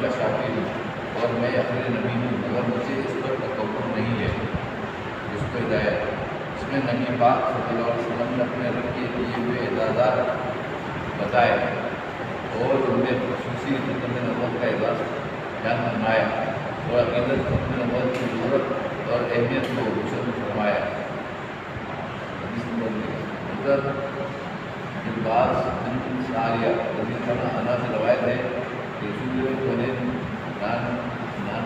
امت کا شافی ہوں اور میں آخری نبی ہوں، مگر مجھے اس پر تکبر نہیں ہے جس کو ہدایت۔ اس میں نبی پاک صلی اللہ علیہ وسلم نے اپنے رب کے دیے ہوئے اعزازات بتائے اور ان میں خصوصی ختم نبوت کا اعزاز بیان فرمایا اور عقیدت ختم نبوت کی ضرورت اور اہمیت کو روشن فرمایا۔ حضرت عباس بن ساریہ رضی اللہ عنہ سے روایت ہے کہ رسول کونین نانا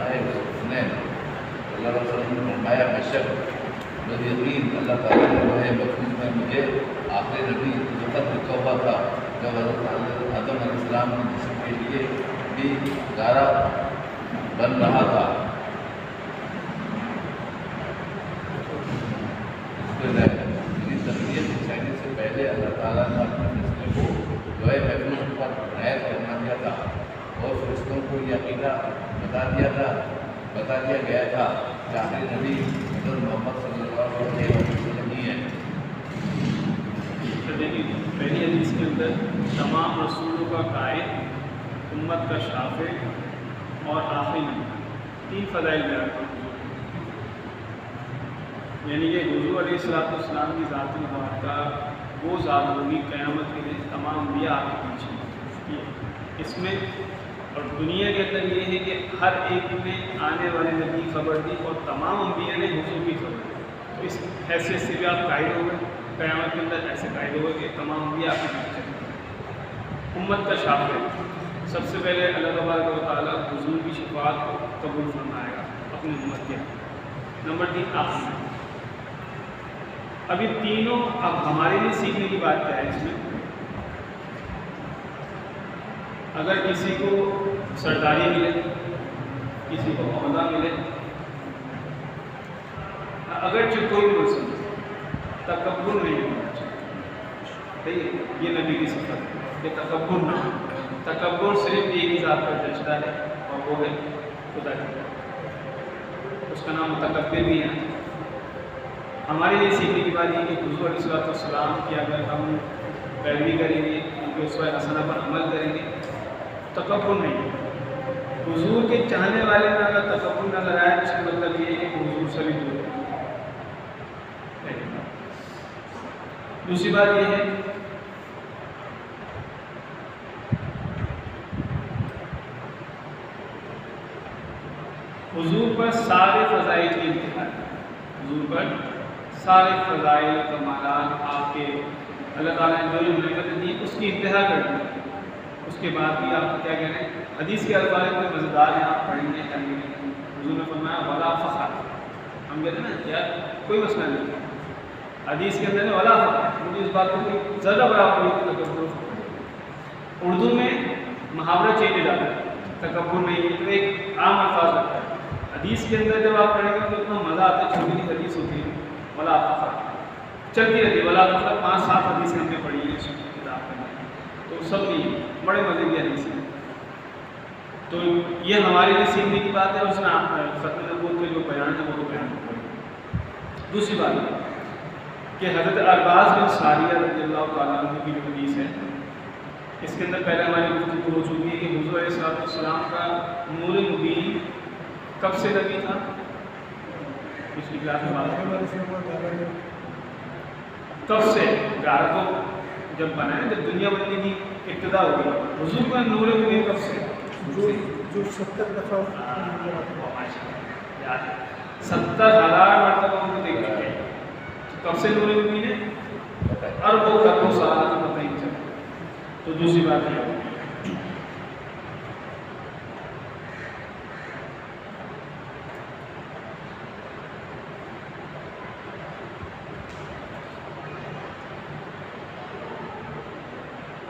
حسنین صلی اللہ علیہ وسلم نے فرمایا بے شک یقین اللہ تعالیٰ نے لوح محفوظ میں مجھے آخری نبی وقت لکھا ہوا تھا جب حضرت آدم علیہ السلام کے جسم کے لیے بھی گارا بن رہا تھا۔ تخلیق سے پہلے اللہ تعالیٰ نے اپنے فیصلے کو لوح محفوظ پر عنایت فرما دیا تھا اور فرشتوں کو یہ عقیدہ بتا دیا گیا تھا کہ آخری نبی حضرت محمد صلی اللہ علیہ وسلم ہی ہیں۔ پہلی حدیث کے اندر تمام رسولوں کا قائد، امت کا شافع اور آخری نبی، تین فضائل بیان کرتے ہیں، یعنی کہ حضور علیہ السلام کی ذات مبارکہ وہ ذات ہوگی قیامت کے دن تمام انبیاء آپ کے پیچھے۔ اس میں اور دنیا کے اندر یہ ہے کہ ہر ایک نے آنے والے نبی کی خبر دی اور تمام انبیاء نے حضور کی خبر دی، تو اس حیثیت سے بھی آپ قائد ہو گئے، قیامت کے اندر ایسے قائد ہوئے کہ تمام انبیاء آپ کے پیچھے چلیں۔ امت کا شافع، سب سے پہلے اللہ تبارک و تعالیٰ حضور کی شفاعت کو قبول فرمائے گا اپنی امت کے۔ نمبر 3 آخری۔ ابھی تینوں اب ہمارے لیے سیکھنے کی بات کیا ہے اس میں؟ اگر کسی کو سرداری ملے، کسی کو عہدہ ملے، اگرچہ کوئی بھی مسئلہ تکبر نہیں ہونا چاہیے، یہ نبی کی صفت ہے کہ تکبر نہ ہو۔ تکبر صرف ایک ہی ذات پر جچتا ہے اور وہ ہے خدا کی، اس کا نام متکبر بھی ہے۔ ہمارے لیے سیکھنے کی بات یہ کہ حضور علیہ السلام کی اگر ہم پیروی کریں گے، ان کے اسوہ حسنہ پر عمل کریں گے، تکبر نہیں۔ حضور کے چاہنے والے میں اگر تکبر نہ لگائے اس کا مطلب یہ ہے کہ حضور سے بھی دور ہے۔ دوسری بات یہ ہے حضور پر سارے فضائل کی انتہا ہے، حضور پر سارے فضائل کمالات آپ کے اللہ تعالیٰ نے جو نعمتیں دی اس کی انتہا کر دی، اس کے بعد بھی آپ کیا کہہ رہے ہیں؟ حدیث کے الفاظ میں مزیدار ہیں، آپ پڑھیں گے کریں گے۔ حضور نے فرمایا ولا فخر، ہم کہتے ہیں نا یار کوئی مسئلہ نہیں، حدیث کے اندر ولا فخر، مجھے اس بات کو زیادہ بڑا تکبر۔ اردو میں محاورہ چینج جاتا ہے، تکبر نہیں ہے تو ایک عام الفاظ ہوتا ہے، حدیث کے اندر جب آپ پڑھیں گے تو اتنا مزہ آتا ہے، چھوٹی سی حدیث ہوتی ہے ولا فخر، چلتی رہتی ہے ولا فخر، 5-7 حدیثیں ہم نے پڑھی ہیں اس کتاب کے اندر، تو سب نہیں بڑے مزے کی حدیث ہیں۔ تو یہ ہمارے لیے سیکھنے کی بات ہے، اس میں ختم نبوت کے جو بیان ہے وہ تو بیان کریں۔ دوسری بات کہ حضرت عباس بن ساریہ رضی اللہ تعالیٰ عنہ کی جو حدیث ہے، اس کے اندر پہلے ہماری گفتگو ہو چکی ہے کہ حضور علیہ السلام کا نور مبین کب سے نبی تھا؟ پچھلی کلاس میں بات کب سے؟ گارہ کو جب بنایا، جب دنیا بننے کی ابتدا ہو گئی، حضور کا نور مبین کب سے؟ جو 70 دفعہ 70,000 مرتبہ ان کو دیکھ چکے ہیں، کب سے نور مبین ہے؟ اربوں خربوں سالہ تو پتہ ہی نہیں چلتا۔ تو دوسری بات ہے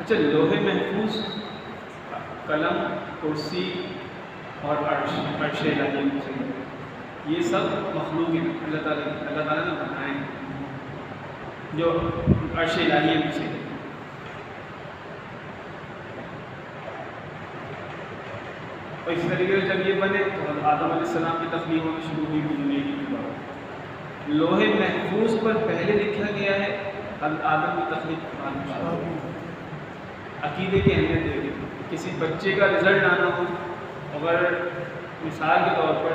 اچھا، لوح محفوظ، قلم، کرسی اور عرش الہی، یہ سب مخلوق ہیں، اللہ تعالیٰ نے بنائے ہیں، جو عرش الہی سے۔ اور اس طریقے سے جب یہ بنے تو آدم علیہ السلام کی تخلیق ہونا شروع ہوئی دنیا کی بات۔ لوح محفوظ پر پہلے لکھا گیا ہے آدم کی تخلیق کے بعد۔ عقیدے کی اہمیت دے گی، کسی بچے کا رزلٹ آنا ہو اگر مثال کے طور پر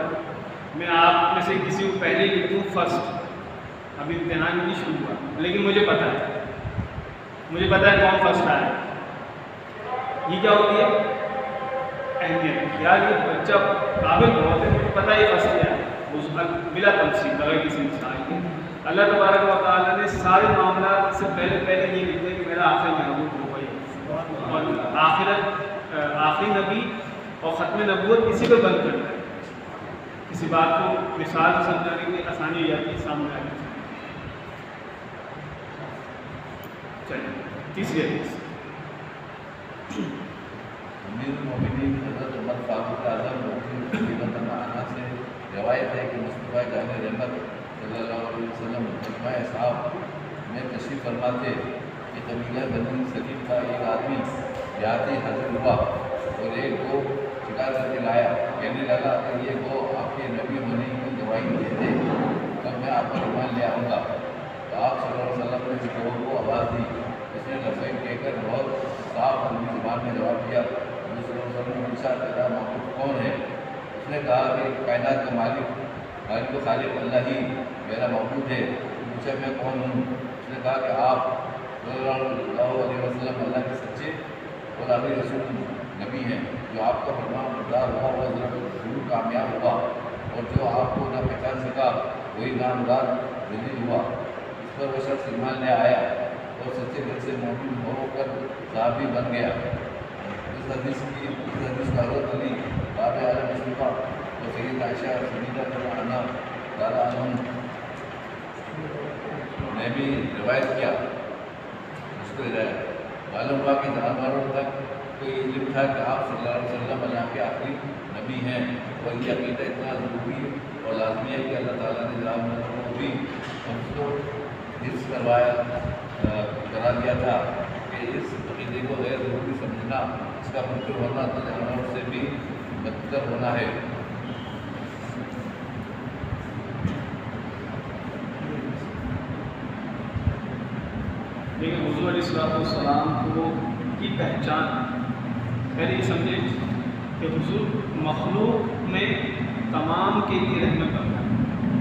میں آپ میں سے کسی کو پہلے لکھ دوں فرسٹ، ابھی امتحان نہیں شروع ہوا لیکن مجھے پتہ ہے کون فرسٹ آیا، یہ کیا ہوتی ہے اہمیت، یار یہ بچہ قابل بہت ہے، مجھے پتہ ہے یہ فرسٹ ہے، اس پر بلا تفصیل بغیر کسی مثال کے اللہ تبارک و تعالیٰ نے سارے معاملات سے پہلے یہ لکھ دیا کہ میرا آخری محبوب ہوگا یہ، اور آخری نبی اور ختم نبوت اسی کو بند کرتا ہے، کسی بات کو مثال سے سمجھانے کی آسانی ہو جاتی ہے سامنے آنے سے۔ چلیے تیسری حدیث، امیر المومنین حضرت عمر فاروق اعظم رضی اللہ عنہ سے روایت ہے کہ مصطفیٰ جان رحمت صلی اللہ علیہ وسلم مجمع اصحاب میں تشریف فرما تھے کہ قبیلہ بنی سلیم کا ایک آدمی دیہاتی حاضر ہوا اور ایک گو شکار کر کے لایا، کہنے لگا کہ یہ گو آپ کے نبی ہونے کی گواہی دیتے تب میں آپ پر ایمان لے آؤں گا، تو آپ صلی اللہ علیہ وسلم نے اس گو کو آواز دی، اس نے لبیک کہہ کر بہت صاف عربی زبان میں جواب دیا۔ حضور صلی اللہ علیہ وسلم نے پوچھا تیرا معبود کون ہے؟ اس نے کہا کہ کائنات کا مالک و خالق اللہ ہی میرا معبود ہے۔ پوچھا میں کون ہوں؟ اس نے کہا کہ آپ صلی اللہ علیہ وسلم اللہ کے سچے اور آخری رسول نبی ہیں، جو آپ کا فرمان بردار ہوا وہ ضرور کامیاب ہوا، اور جو آپ کو نہ پہچان سکا وہی نامراد ذلیل ہوا۔ اس پر وہ شخص ایمان لے آیا اور سچے دل سے مومن ہو کر صحابی بن گیا۔ اس حدیث کا حضرت علی باب اعلیٰ مصطفیٰ اور سید عائشہ رضی اللہ عنہ نے بھی روایت کیا۔ اس کو معلوم ہوا کہ جانوروں تک کوئی علم تھا کہ آپ صلی اللہ علیہ وسلم اللہ کے آخری نبی ہیں، اور یہ عقیدہ اتنا ضروری اور لازمی ہے کہ اللہ تعالیٰ نے جانوروں کو بھی ہم کو حفظ کرا دیا تھا کہ اس عقیدے کو غیر ضروری سمجھنا، اس کا منکر ہونا تو جانوروں سے بھی بدتر ہونا ہے۔ لیکن حضور علیہ السلام کو کی پہچان پہلے یہ سمجھے کہ حضور مخلوق میں تمام کے لیے رحمت کرتا ہے،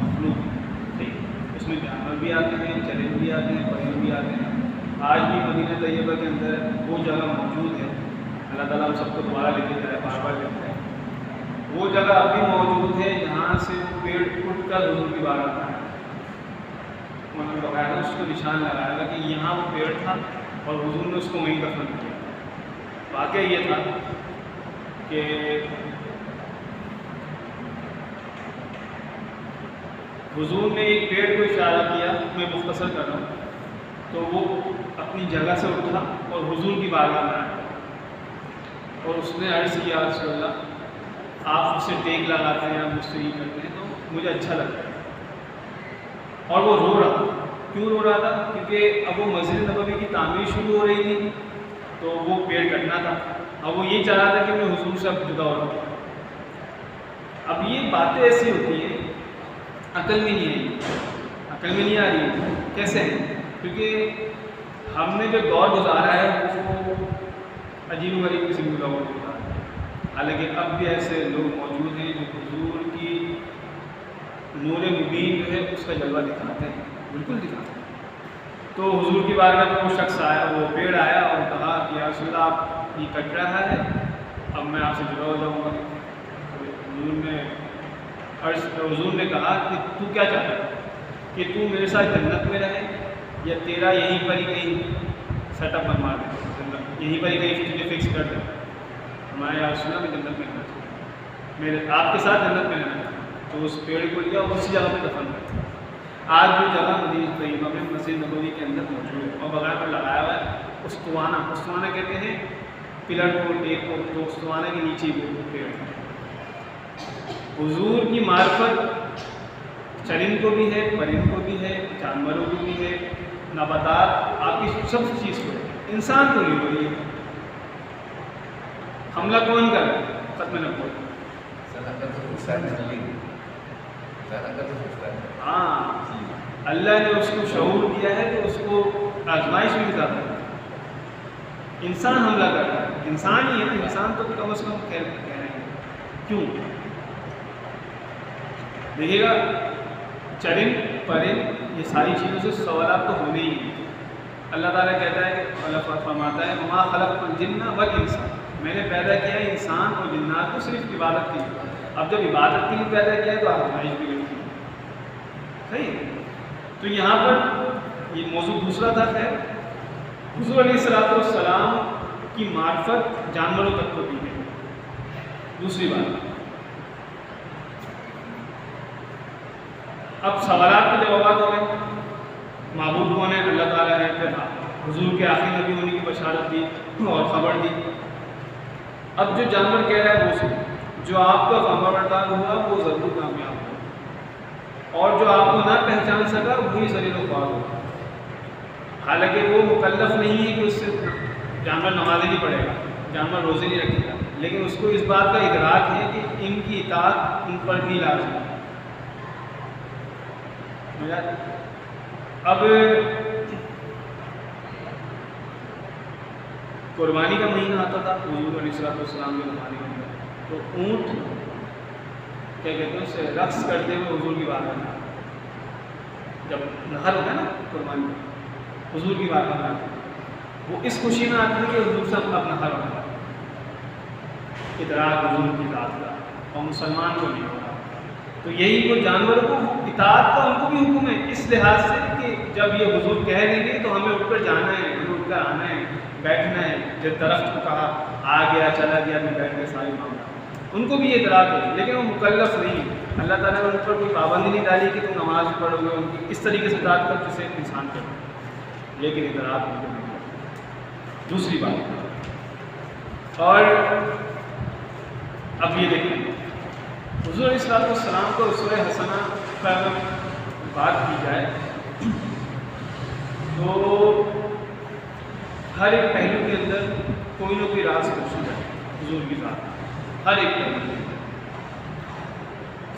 مخلوق ٹھیک، اس میں جانور بھی آتے ہیں، چرند بھی آتے ہیں، پرند بھی آتے ہیں۔ آج بھی مدینہ طیبہ کے اندر وہ جگہ موجود ہے، اللہ تعالیٰ ہم سب کو دوبارہ لے کے جائے، بار بار لیتے ہیں، وہ جگہ اب بھی موجود ہے جہاں سے وہ پیڑ اٹھ کر حضور کی بار آتا ہے، انہوں نے بتایا تھا، اس کو نشان لگایا تھا کہ یہاں وہ پیڑ تھا اور حضور نے اس کو وہیں دفن کیا۔ واقعہ یہ تھا کہ حضور نے ایک پیڑ کو اشارہ کیا، میں مختصر کر رہا ہوں، تو وہ اپنی جگہ سے اٹھا اور حضور کی بارگاہ میں آیا اور اس نے عرض کیا رسول اللہ آپ مجھ سے ٹیک لگاتے ہیں، آپ مجھ سے یہ کرتے ہیں تو مجھے اچھا لگتا ہے۔ اور وہ رو رہا تھا، کیوں رو رہا تھا؟ کیونکہ اب وہ مسجد نبوی کی تعمیر شروع ہو رہی تھی تو وہ پیڑ کٹنا تھا، اب وہ یہ چاہ رہا تھا کہ میں حضور سے اب جدا ہو رہا ہوں۔ اب یہ باتیں ایسی ہوتی ہیں عقل میں نہیں آ رہی، کیسے ہے؟ کیونکہ ہم نے جو دور گزارا ہے وہ عجیب و غریب قسم کا دور گزارا ہے، حالانکہ اب بھی ایسے لوگ موجود ہیں جو حضور کی نور مبین جو ہے اس کا جلوہ دکھاتے ہیں، بالکل دکھاتے ہیں۔ تو حضور کی بارگاہ میں وہ شخص آیا، وہ پیڑ آیا اور کہا کہ یا رسول اللہ آپ یہ کٹ رہا ہے، اب میں آپ سے جدا ہو جاؤں گا۔ حضور نے کہا کہ تو کیا چاہتا ہے کہ تو میرے ساتھ جنت میں رہے یا تیرا یہیں پر ہی کہیں سیٹ اپ بنوا دے، جنت یہیں پر ہی کہیں تجھے فکس کر دے؟ ہمارے یا رسول اللہ میں جنت میں رہنا چاہیے، میرے آپ کے ساتھ جنت میں رہنا چاہیے۔ تو اس پیڑ کو لیا اور اسی جگہ پہ دفن کر، آج بھی جگہ مدینہ طیبہ میں مسجد نبوی کے اندر موجود ہے اور بغیر پر لگایا ہوا ہے استوانہ کہتے ہیں پلر کو، ٹیپ کو، تو استوانہ کے نیچے وہ پیڑ ہے۔ حضور کی معرفت چرند کو بھی ہے، پرند کو بھی ہے، جانوروں کو بھی ہے، نباتات، آپ کی سب چیز کو ہے، انسان کو نہیں ہو رہی ہے۔ حملہ کون کر رہا ہے؟ ختم نبوت۔ ہاں، اللہ نے اس کو شعور دیا ہے تو اس کو آزمائش بھی دیتا ہے۔ انسان حملہ کر رہا ہے، انسان ہی ہے، انسان تو کم از کم کہہ رہے ہیں کیوں؟ دیکھیے گا چرند پرند یہ ساری چیزوں سے سوالات تو ہونے ہی ہیں۔ اللہ تعالیٰ کہتا ہے کہ اللہ فرماتا ہے وما خلقت الجن والانس، میں نے پیدا کیا ہے انسان اور جنات کو صرف عبادت کے لیے۔ اب جب عبادت کے لیے پیدا کیا ہے تو آزمائش بھی لگتی ہے، صحیح ہے؟ تو یہاں پر یہ موضوع دوسرا تھا ہے حضور علیہ الصلوۃ والسلام کی معرفت جانوروں تک ہوتی ہے۔ دوسری بات، اب سوالات کے جوابات ہو گئے، معبود کون ہے؟ اللہ تعالیٰ ہے، پھر حضور کے آخری نبی ہونے کی بشارت دی اور خبر دی۔ اب جو جانور کہہ رہا ہے وہ سن، جو آپ کا فرمانبردار ہوا وہ ضرور کامیاب ہو، اور جو آپ کو نہ پہچان سکا وہی ذلیل و خوار ہو۔ حالانکہ وہ مکلف نہیں ہے کہ اس سے جانور نماز نہیں پڑھے گا، جانور روزے نہیں رکھے گا، لیکن اس کو اس بات کا ادراک ہے کہ ان کی اطاعت ان پر بھی لازم ہے۔ اب قربانی کا مہینہ آتا تھا حضور علیہ السلام کے زمانے میں، تو اونٹ کیا کہتے ہیں اسے رقص کرتے ہوئے حضور کی بات میں، جب نہر ہوتا ہے نا قربانی میں، حضور کی بات میں وہ اس خوشی میں آتے ہیں کہ حضور سے اپنا نہر ہوتا ہے، ادراک حضور کی ذات کا، اور مسلمان کو نہیں ہوتا۔ تو یہی وہ جانوروں کو اطاعت کا ان کو بھی حکم ہے، اس لحاظ سے کہ جب یہ حضور کہہ دیں گے تو ہمیں اٹھ کر جانا ہے، ہمیں اٹھ کر آنا ہے، بیٹھنا ہے۔ جب درخت کو کہا آ گیا چلا گیا تو بیٹھ گئے، ساری معاملہ ان کو بھی یہ ادراک ہے، لیکن وہ مکلف نہیں ہے۔ اللہ تعالیٰ نے ان پر کوئی پابندی نہیں ڈالی کہ تم نماز پڑھو گے، ان کی اس طریقے سے اطاعت کر جسے انسان کرے، لیکن ادراک ان کو نہیں ہے۔ دوسری بات، اور اب یہ دیکھیں حضور علیہ الصلوۃ والسلام کو اسوہ حسنہ کا اگر بات کی جائے تو ہر ایک پہلو کے اندر کوئی نہ کوئی راز موجود ہے حضور کی ذات، ہر ایک پہلو کے اندر۔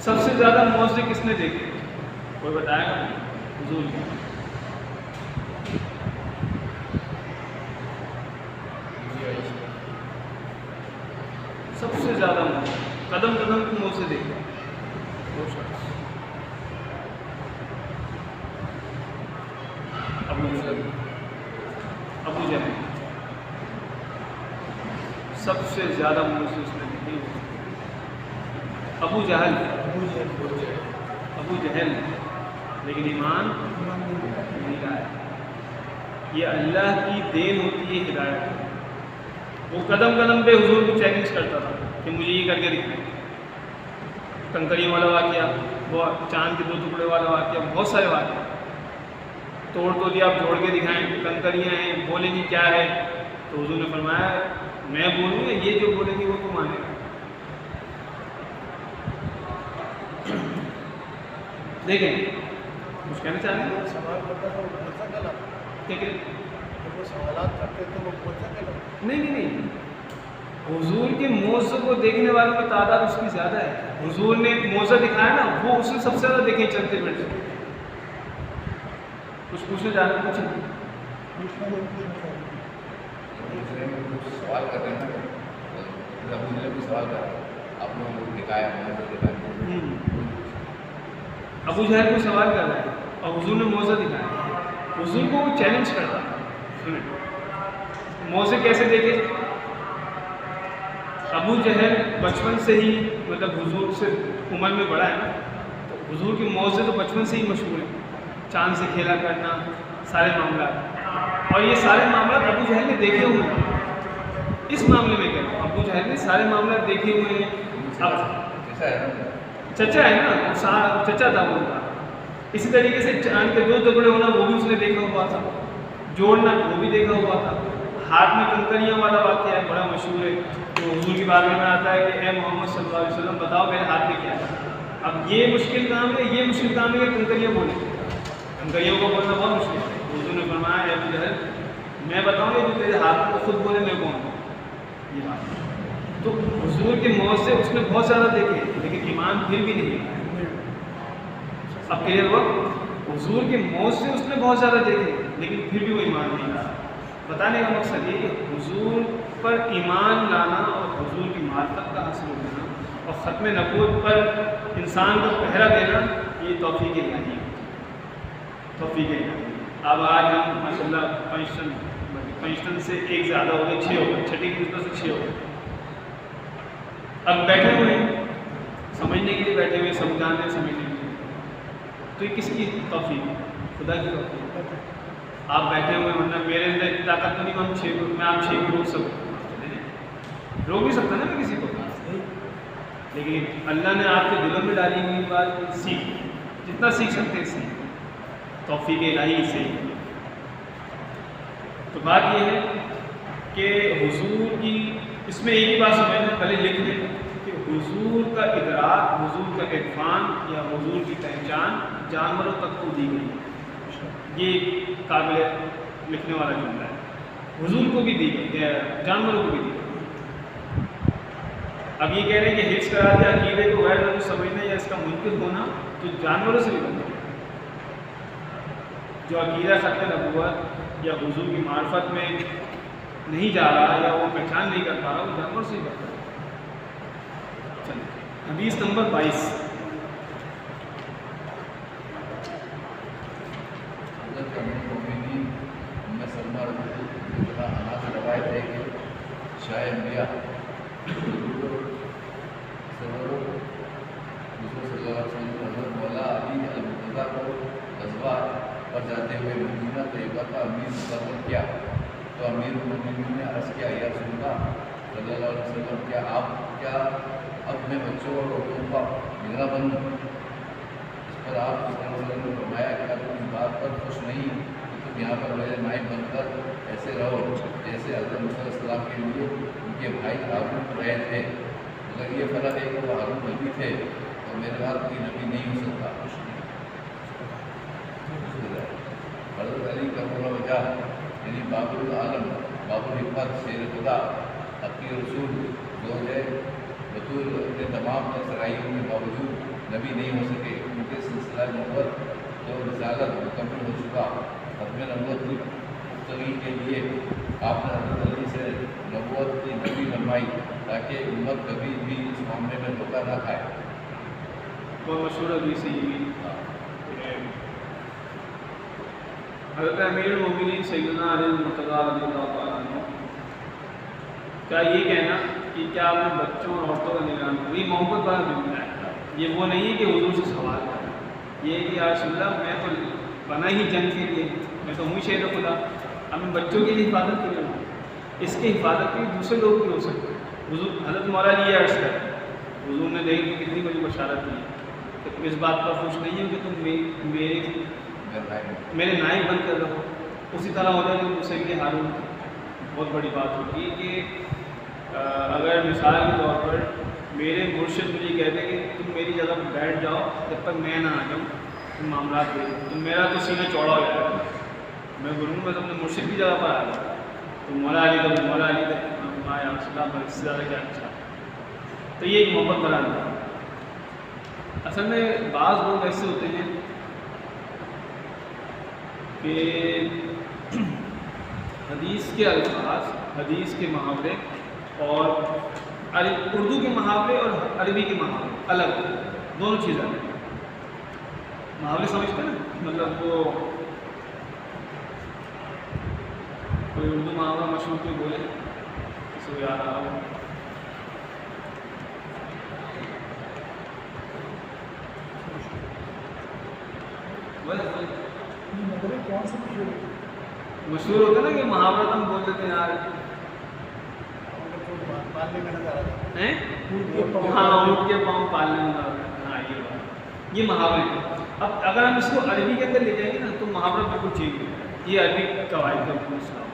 سب سے زیادہ معجزے کس نے دیکھے؟ کوئی بتائے گا؟ حضور کی۔ سب سے زیادہ معجزے، قدم قدم کی موت سے دیکھا وہ شخص ابو جہل، سب سے زیادہ موت سے اس نے دیکھی۔ ابو جہل، لیکن ایمان نہیں لایا۔ یہ اللہ کی دین ہوتی ہے ہدایت۔ وہ قدم قدم پہ حضور کو چیلنج کرتا تھا کہ مجھے یہ کر کے دکھائیں۔ کنکریوں والا واقعہ، وہ چاند کے 2 ٹکڑے والا واقعہ، بہت سارے واقعہ توڑ تو دیا، آپ جوڑ کے دکھائیں، کنکریاں ہیں، بولیں گی کیا ہے؟ تو حضور نے فرمایا میں بولوں گا، یہ جو بولیں گے وہ تو مانے گا۔ دیکھیں کچھ کہنا چاہیں گے؟ سوال کرتا تھا وہ بولتا کلا، ٹھیک ہے، جب وہ سوالات کرتے تھے وہ بولتا کلا۔ نہیں، حضور کے معجزوں کو دیکھنے والوں کی تعداد اس کی زیادہ ہے۔ حضور نے ایک معجزہ دکھایا نا، وہ اس نے سب سے زیادہ دیکھے چلتے پھرتے۔ کچھ پوچھنا چاہ رہے ہیں؟ کچھ سوال کر رہے ہیں، ابو جہل بھی سوال کر رہا ہے، آپ لوگوں کو دکھایا ابو جہل کو سوال کر رہا ہے اور حضور نے معجزہ دکھایا، حضور کو وہ چیلنج کرتا ہے۔ سنیں معجزے کیسے دیکھے؟ ابو جہل بچپن سے ہی مطلب حضور سے عمر میں بڑا ہے نا، تو حضور کے معجزے تو بچپن سے ہی مشہور ہیں، چاند سے کھیلا کرنا، سارے معاملات، اور یہ سارے معاملات ابو جہل نے دیکھے ہوئے ہیں۔ اس معاملے میں کہتا ہوں ابو جہل نے سارے معاملات دیکھے ہوئے ہیں۔ اب چچا ہے نا، چچا تھا وہ کا۔ اسی طریقے سے چاند کے 2 ٹکڑے ہونا وہ بھی اس نے دیکھا ہوا تھا، جوڑنا وہ بھی دیکھا ہوا تھا۔ ہاتھ میں کنکریاں والا واقعہ ہے، بڑا مشہور ہے، تو حضور کی بارے میں آتا ہے کہ اے محمد صلی اللہ علیہ وسلم بتاؤ میرے ہاتھ میں کیا ہے۔ اب یہ مشکل کام ہے، یہ مشکل کام ہے کہ کنکریاں بولیں، کنکریوں کو بولنا بہت مشکل ہے۔ حضور نے فرمایا اے ابو جہل میں بتاؤں گا جو تیرے ہاتھ کو خود بولے میں کون ہوں، یہ بات۔ تو حضور کے معجزے اس نے بہت زیادہ دیکھے، لیکن ایمان پھر بھی نہیں آیا۔ اب کلیئر ہوا؟ حضور کے معجزے اس نے بہت زیادہ دیکھے، لیکن پھر بھی وہ ایمان نہیں لایا۔ بتانے کا مقصد یہ کہ حضور پر ایمان لانا اور حضور کی معرفت کا حاصل ہونا اور ختم نبوت پر انسان کو پہرا دینا یہ توفیق الہی ہے، توفیق الہی۔ اب آج ہم ماشاء اللہ پنجتن سے ایک زیادہ ہو گئے، 6 ہو گئے، چھٹی کی نسبت سے 6 ہو گئے۔ اب بیٹھے ہوئے سمجھنے کے لیے بیٹھے ہوئے، سمجھانے سمجھنے کے لیے، تو یہ کس کی توفیق ہے؟ خدا کی توفیق ہے۔ آپ بیٹھے ہوئے، ورنہ میرے اندر اتنی طاقت تو نہیں میں آپ 6 کو روک سکوں، روک بھی سکتا نا میں کسی کو، لیکن اللہ نے آپ کے دلوں میں ڈالی ہوئی بات سیکھ، جتنا سیکھ سکتے ہیں سیکھ، توفیق الہی سے۔ تو بات یہ ہے کہ حضور کی، اس میں ایک ہی بات سمجھنا، پہلے لکھ لیں کہ حضور کا ادراک، حضور کا عرفان یا حضور کی پہچان جانوروں تک کو دی گئی ہے۔ یہ قابل لکھنے والا جملہ ہے، حضور کو بھی دی گئی، جانوروں کو بھی دی گئی۔ اب یہ کہہ رہے ہیں کہ حفظ کرا دیا عقیدے کو غیر نبوی سمجھنا یا اس کا منکر ہونا، تو جانوروں سے بھی بنتا ہے۔ جو عقیدہ ختم نبوت یا حضور کی معرفت میں نہیں جا رہا یا وہ پہچان نہیں کر پا رہا، وہ جانور سے ہی بنتا ہے۔ چلیے حدیث نمبر 22۔ حضرت امیر ام سلمہ رضی اللہ عنہا سے روایت ہے کہ شاہ انبیاء حضور صلی اللہ علیہ وسلم حضرت مولا علی المرتضیٰ کو غزوہ پر جاتے ہوئے مدینہ طیبہ کا امیر مقرر کیا، تو امیر المومنین نے عرض کیا، یا رسول اللہ صلی اللہ علیہ وسلم، کیا اب میں بچوں اور عورتوں کا نگراں بنوں؟ اس پر آپ صلی اللہ علیہ وسلم نے فرمایا کہ تم اس بات پر خوش نہیں کہ تم یہاں پر میرے نائب بن کر ایسے رہو جیسے حضرت موسیٰ علیہ السلام کے لیے ان کے بھائی ہارون رہے تھے۔ اگر یہ فرق ہے کہ وہ ہارون نبی تھے تو میرے بعد کوئی نبی نہیں ہو سکتا۔ حضرت علی کرم اللہ وجہ یعنی باب العالم، باب الحکمت، شیر خدا، حقی رسول، جو ہے بطور اپنے تمام صلاحیتوں کے باوجود نبی نہیں ہو سکے، ان کے سلسلہ نبوت جو رسالت مکمل ہو چکا، ختم نبوت کی مستقی کے لیے آپ نے حضرت علی سے نبوت کی نبی فرمائی تاکہ امت کبھی بھی اس معاملے میں دھوکہ نہ کھائے۔ بہت مشہور حدیث ہے یہ، حضرت امیر المومنین سیدنا علی المرتضیٰ رضی اللہ تعالیٰ عنہ کا یہ کہنا کہ کیا آپ نے بچوں اور عورتوں کا نگران کرو، یہ محبت والا جملہ ہے، یہ وہ نہیں ہے کہ حضور سے سوال کرنا، یہ ہے کہ یا رسول اللہ میں تو بنا ہی جنگ کے لیے، میں تو ہوں شہید خدا، اب میں بچوں کے لیے حفاظت کے لیے ہوں، اس کی حفاظت کے دوسرے لوگ بھی ہو سکتے ہیں۔ حضور حضرت مولا علی یہ عرض کرتے ہیں، حضور نے دیکھ کہ کتنی بڑی بشارت دی کہ تم اس بات پر خوش نہیں ہو کہ تم میرے نائب بن کر رہو، اسی طرح ہو جائے کہ مجھ سے بھی ہارون، بہت بڑی بات ہوتی ہے کہ اگر مثال کے طور پر میرے مرشد مجھے کہتے کہ تم میری جگہ پہ بیٹھ جاؤ جب تک میں نہ آ جاؤں، تم معاملات دے تو میرا تو سینہ چوڑا ہو جائے گا، میں بولوں میں اپنے مرشد کی جگہ پر آ جاؤں، تو مولا علی کا مولا علی کا آیا اسلام پر اس سے زیادہ کیا اچھا، تو یہ ایک محبت بنا دیا۔ اصل میں بعض لوگ ایسے ہوتے ہیں کہ حدیث کے الفاظ، حدیث کے محاورے اور اردو کے محاورے اور عربی کے محاورے الگ، دونوں چیزیں ہیں۔ محاورے سمجھتے نا، مطلب وہ کوئی اردو محاورہ مشہور کوئی بولے کسی کو یاد آ رہا ہو، مشہور ہوتا نا کہ محاورہ ہم بول دیتے ہیں یار، ہاں اونٹ کے پاؤں پالنے میں، ہاں یہ بات، یہ محاورے ہیں۔ اب اگر ہم اس کو عربی کے اندر لے جائیں گے نا تو محاورہ بالکل چینج ہے، یہ عربی قواعد کا مسئلہ۔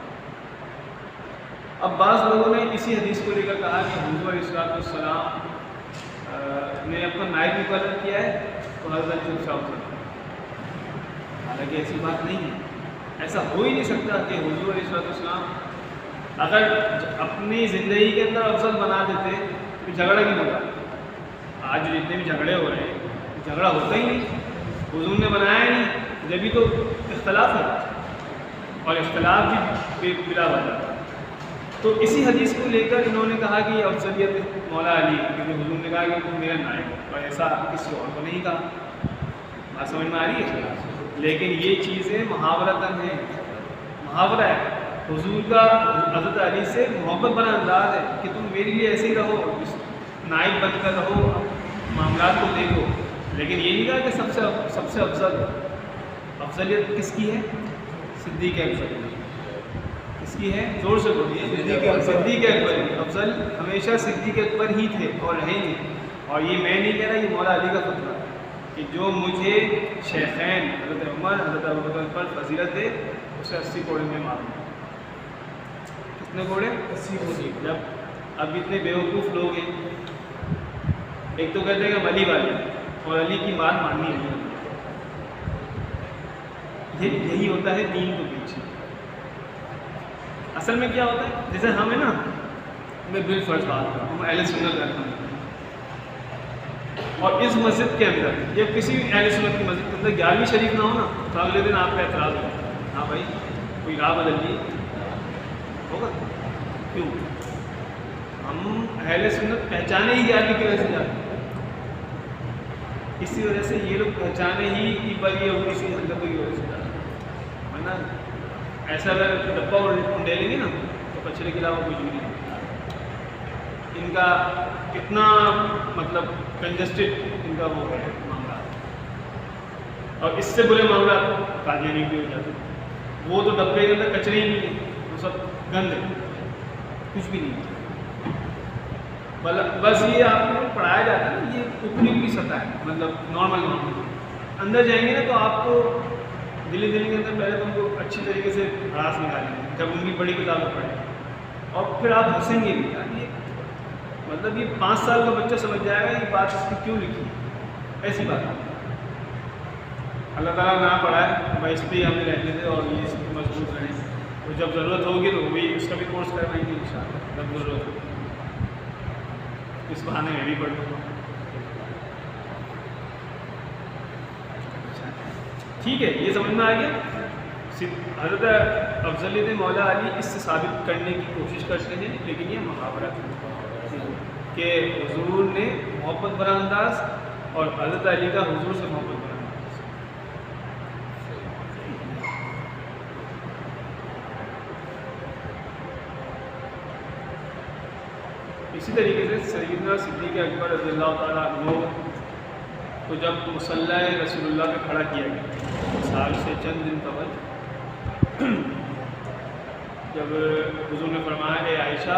اب بعض لوگوں نے اسی حدیث کو لے کر کہا کہ حضور علیہ السلام نے اپنا نائب مقرر کیا ہے تو حضرت علی صاحب سے، حالانکہ ایسی بات نہیں ہے، ایسا ہو ہی نہیں سکتا کہ حضور علیہ السلام اگر اپنی زندگی کے اندر افضل بنا دیتے تو جھگڑا نہیں ہوتا۔ آج جتنے بھی جھگڑے ہو رہے ہیں جھگڑا ہوتا ہی نہیں، حضور نے بنایا ہی نہیں، جبھی تو اختلاف ہے، اور اختلاف بھی بلا وجہ۔ تو تو اسی حدیث کو لے کر انہوں نے کہا کہ یہ افضلیت مولا علی، کیونکہ حضور نے کہا کہ میرا نائب ہو، اور ایسا کسی اور کو نہیں کہا. بات سمجھ میں آ رہی ہے؟ لیکن یہ چیزیں محاورتاً ہیں، محاورہ ہے. حضور کا حضرت علی سے محبت بنا انداز ہے کہ تم میرے لیے ایسے ہی رہو، نائب بن کر رہو، معاملات کو دیکھو. لیکن یہ نہیں کہا کہ سب سے افضل. افضلیت کس کی ہے؟ صدیق اکبر. کس کی ہے؟ زور سے بولیے. صدیق اکبر. افضل ہمیشہ صدیق اکبر ہی تھے اور رہیں گے. اور یہ میں نہیں کہہ رہا، یہ مولا علی کا فتویٰ ہے کہ جو مجھے شیخین حضرت عمر حضرت ابوبکر پر فضیلت دے اسے 80 کوڑے میں ماروں. کتنے کوڑے؟ 80 کوڑے. جب اب اتنے بیوقوف لوگ ہیں، ایک تو کہتے ہیں کہ علی والے اور علی کی بات ماننی نہیں. یہی ہوتا ہے دین کو پیچھے. اصل میں کیا ہوتا ہے، جیسے ہم ہیں نا، میں بالفرض بات کر رہا ہوں، میں اہل سنت رہتا ہوں، اور اس مسجد کے اندر یا کسی بھی اہل سنت کی مسجد کے اندر 11ویں شریف نہ ہو نا، تو اگلے دن آپ کا اعتراض ہوگا، ہاں بھائی کوئی راہ بدل لی ہوگا. کیوں؟ ہم اہل سنت پہچانے ہی 11ویں کی وجہ سے جاتے ہیں. اسی وجہ سے یہ لوگ پہچانے ہی کہ بھائی یہ ہوگی سی حرکتوں کی وجہ سے جاتے ہیں. ورنہ ایسا اگر ڈبہ ڈھیلیں گے نا تو کچرے کے علاوہ کچھ بھی نہیں. ان کا کتنا مطلب کنجسٹڈ ان کا وہ ہے معاملات، اور اس سے برے معاملات قادیانی بھی ہو جاتے ہیں. وہ تو ڈبے کے اندر کچرے ہی نہیں ہیں، وہ سب گند ہے، کچھ بھی نہیں. بس یہ آپ کو پڑھایا جاتا ہے نا، یہ اوپری کی سطح ہے، مطلب نارمل. اندر جائیں گے نا تو آپ کو دلی کے اندر پہلے تو ان کو اچھی طریقے سے ہراس نکالیں گے جب ان کی بڑی کتابیں پڑھیں، اور پھر آپ ہنسیں گے بھی. یہ مطلب یہ 5 سال کا بچہ سمجھ جائے گا یہ بات اس کی کیوں لکھی، ایسی بات ہے. اللہ تعالیٰ نہ پڑھائے بھائی، اس پہ ہمیں رہنے دے اور یہ اس پہ مضبوط رہیں. تو جب ضرورت ہوگی تو وہی اس کا بھی کورس کروائیں گے انشاءاللہ جب ضرورت ہوگی. اس بہانے میں بھی پڑھ لوں گا. ٹھیک ہے، یہ سمجھ میں آ گیا. حضرت افضلیت مولا علی اس سے ثابت کرنے کی کوشش کرتے ہیں، لیکن یہ محاورہ ہے کہ حضور نے محبت بھرا انداز اور حضرت علی کا حضور سے محبت بھرا انداز. اسی طریقے سے سیدنا صدیق اکبر رضی اللہ تعالیٰ عنہ کو جب مصلی رسول اللہ پہ کھڑا کیا گیا سال سے چند دن قبل، جب حضور نے فرمایا اے عائشہ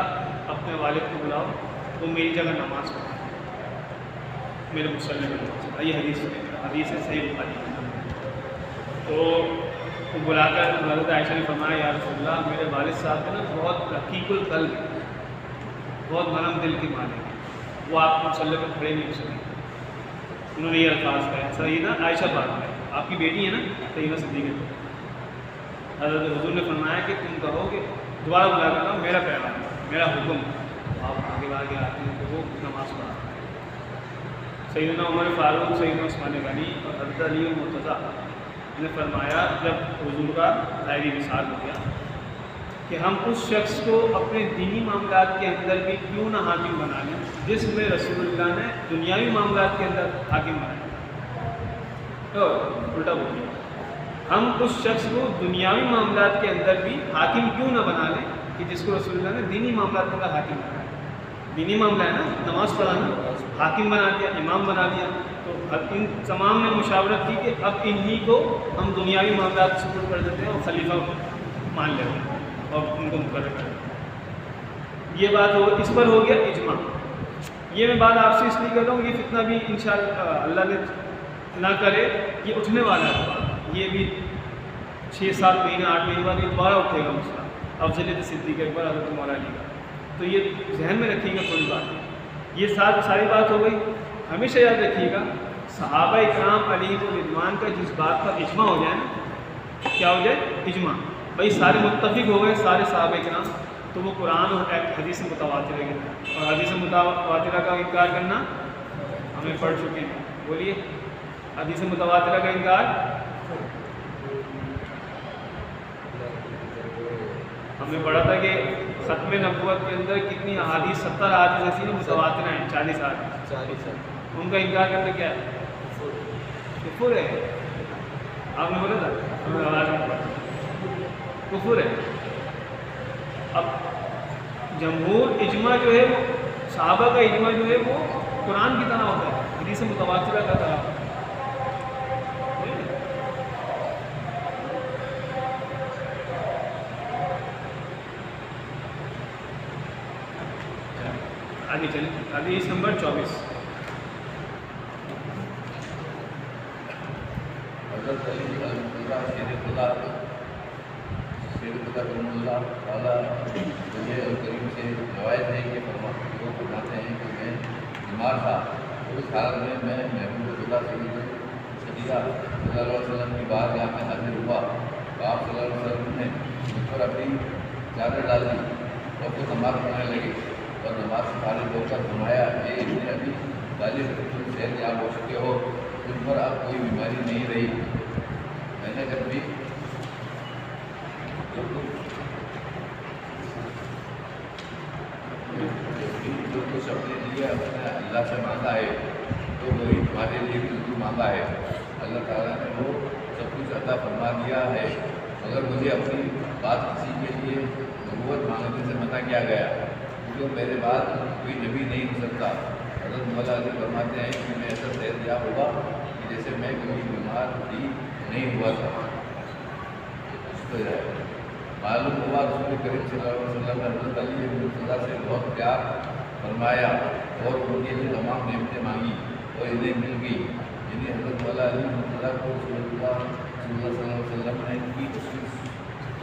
اپنے والد کو بلاؤ، وہ میری جگہ نماز پڑھے میرے مصلی میں نماز پڑھا. یہ حدیث ہے صحیح بخاری. تو وہ بلا کر حضرت عائشہ نے فرمایا یا رسول اللہ میرے والد صاحب کے نا بہت رقیق القلب، بہت نرم دل کے مالک ہیں، وہ آپ مصلی پہ کھڑے نہیں ہو سکتے. انہوں نے یہ الفاظ کہا. سیدہ عائشہ بات ہے، آپ کی بیٹی ہے نا سیدہ صدیقہ. حضرت حضور نے فرمایا کہ تم کہو کہ دوبارہ بلا کر کہو میرا پیغام، میرا حکم. آپ آگے آگے آتے ہیں کہ وہ نماز پڑھا. سیدنا عمر فاروق، سیدنا عثمان غنی اور حضرت علی مرتضیٰ نے فرمایا جب حضور کا ظاہری وصال ہو گیا کہ ہم اس شخص کو اپنے دینی معاملات کے اندر بھی کیوں نہ حاکم بنا لیں جس میں رسول اللہ نے دنیاوی معاملات کے اندر حاکم بنایا. تو الٹا بولیے، ہم اس شخص کو دنیاوی معاملات کے اندر بھی حاکم کیوں نہ بنا لیں کہ جس کو رسول اللہ نے دینی معاملات کے اندر حاکم بنایا. دینی معاملہ ہے نا، نماز پڑھانا، حاکم بنا دیا، امام بنا دیا. تو ان تمام نے مشاورت کی کہ اب انہی کو ہم دنیاوی معاملات سپرد کر دیتے ہیں اور خلیفہ مان لیتے ہیں اور ان کو مقرر کریں. یہ بات اس پر ہو گیا اجماع. یہ میں بات آپ سے اس لیے کہہ رہا ہوں، یہ فتنہ بھی انشاءاللہ اللہ نے نہ کرے یہ اٹھنے والا ہے. یہ بھی 6-7 مہینے 8 مہینے بعد یہ دوبارہ اٹھے گا مسئلہ افضلیت صدیق اکبر حضرت مولا علی کا. تو یہ ذہن میں رکھیے گا تھوڑی بات. یہ ساری بات ہو گئی. ہمیشہ یاد رکھیے گا صحابہ اکرام علیہ الرضوان کا جس بات پر اجماع ہو جائے نا، کیا ہو جائے؟ اجماع. بھائی سارے متفق ہو گئے سارے صحابہ اکرام، تو وہ قرآن اور حدیث متواترہ ہے. اور حدیث متواترہ کا انکار کرنا ہمیں پڑھ چکے ہیں. بولیے حدیث متواترہ کا انکار ہم نے پڑھا تھا کہ ختم نبوت کے اندر کتنی احادیث 70 احادیث ایسی نہیں متواتر ہیں 40 احادیث 40 ان کا انکار کرنا کیا ہے کفر ہے آپ نے بولا تھا کفر ہے اب جمہور اجماع جو ہے وہ صحابہ کا اجماع جو ہے وہ قرآن کی طرح ہوتا ہے حدیث متواترہ کا طرح آگے چلیں حدیث نمبر 24 حضرت علی اللہ شیر خدا کرم اللہ تعالیٰ مجھے اور کریم سے روایت ہے کہ فرماتے ہیں کہ میں بیمار تھا اس حالت میں محبوب خدا صلی اللہ علیہ وسلم کی بارگاہ میں حاضر ہوا آپ صلی اللہ علیہ وسلم نے مجھ پر اپنی چادر ڈال دی اور خود نماز پڑھنے لگے اور نماز سے فارغ ہو کر فرمایا کہ ابھی غالب تم صحت یاب ہو چکے ہو تم پر اب کوئی بیماری نہیں رہی میں نے جب بھی جو کچھ اپنے لیے اپنے اللہ سے مانگا ہے تو وہی تمہارے لیے بھی ضرور مانگا ہے اللہ تعالیٰ نے وہ سب کچھ عطا فرما دیا ہے مگر مجھے اپنی بات کسی کے لیے نبوت مانگنے سے منع کیا گیا کیونکہ میرے بعد کوئی نبی نہیں ہو سکتا حضرت مولا علی فرماتے ہیں کہ میں ایسا صحت یاب ہوگا کہ جیسے میں کبھی بیمار بھی نہیں ہوا تھا اس پہ معلوم ہوا رسول کریم صلی اللہ علیہ وسلم نے حضرت علی بن اللہ سے بہت پیار فرمایا اور ان کے لیے تمام نعمتیں مانگی اور انہیں مل گئی یعنی حضرت مولا علی بن اللہ کو رسول اللہ صلی اللہ علیہ وسلم نے ان کی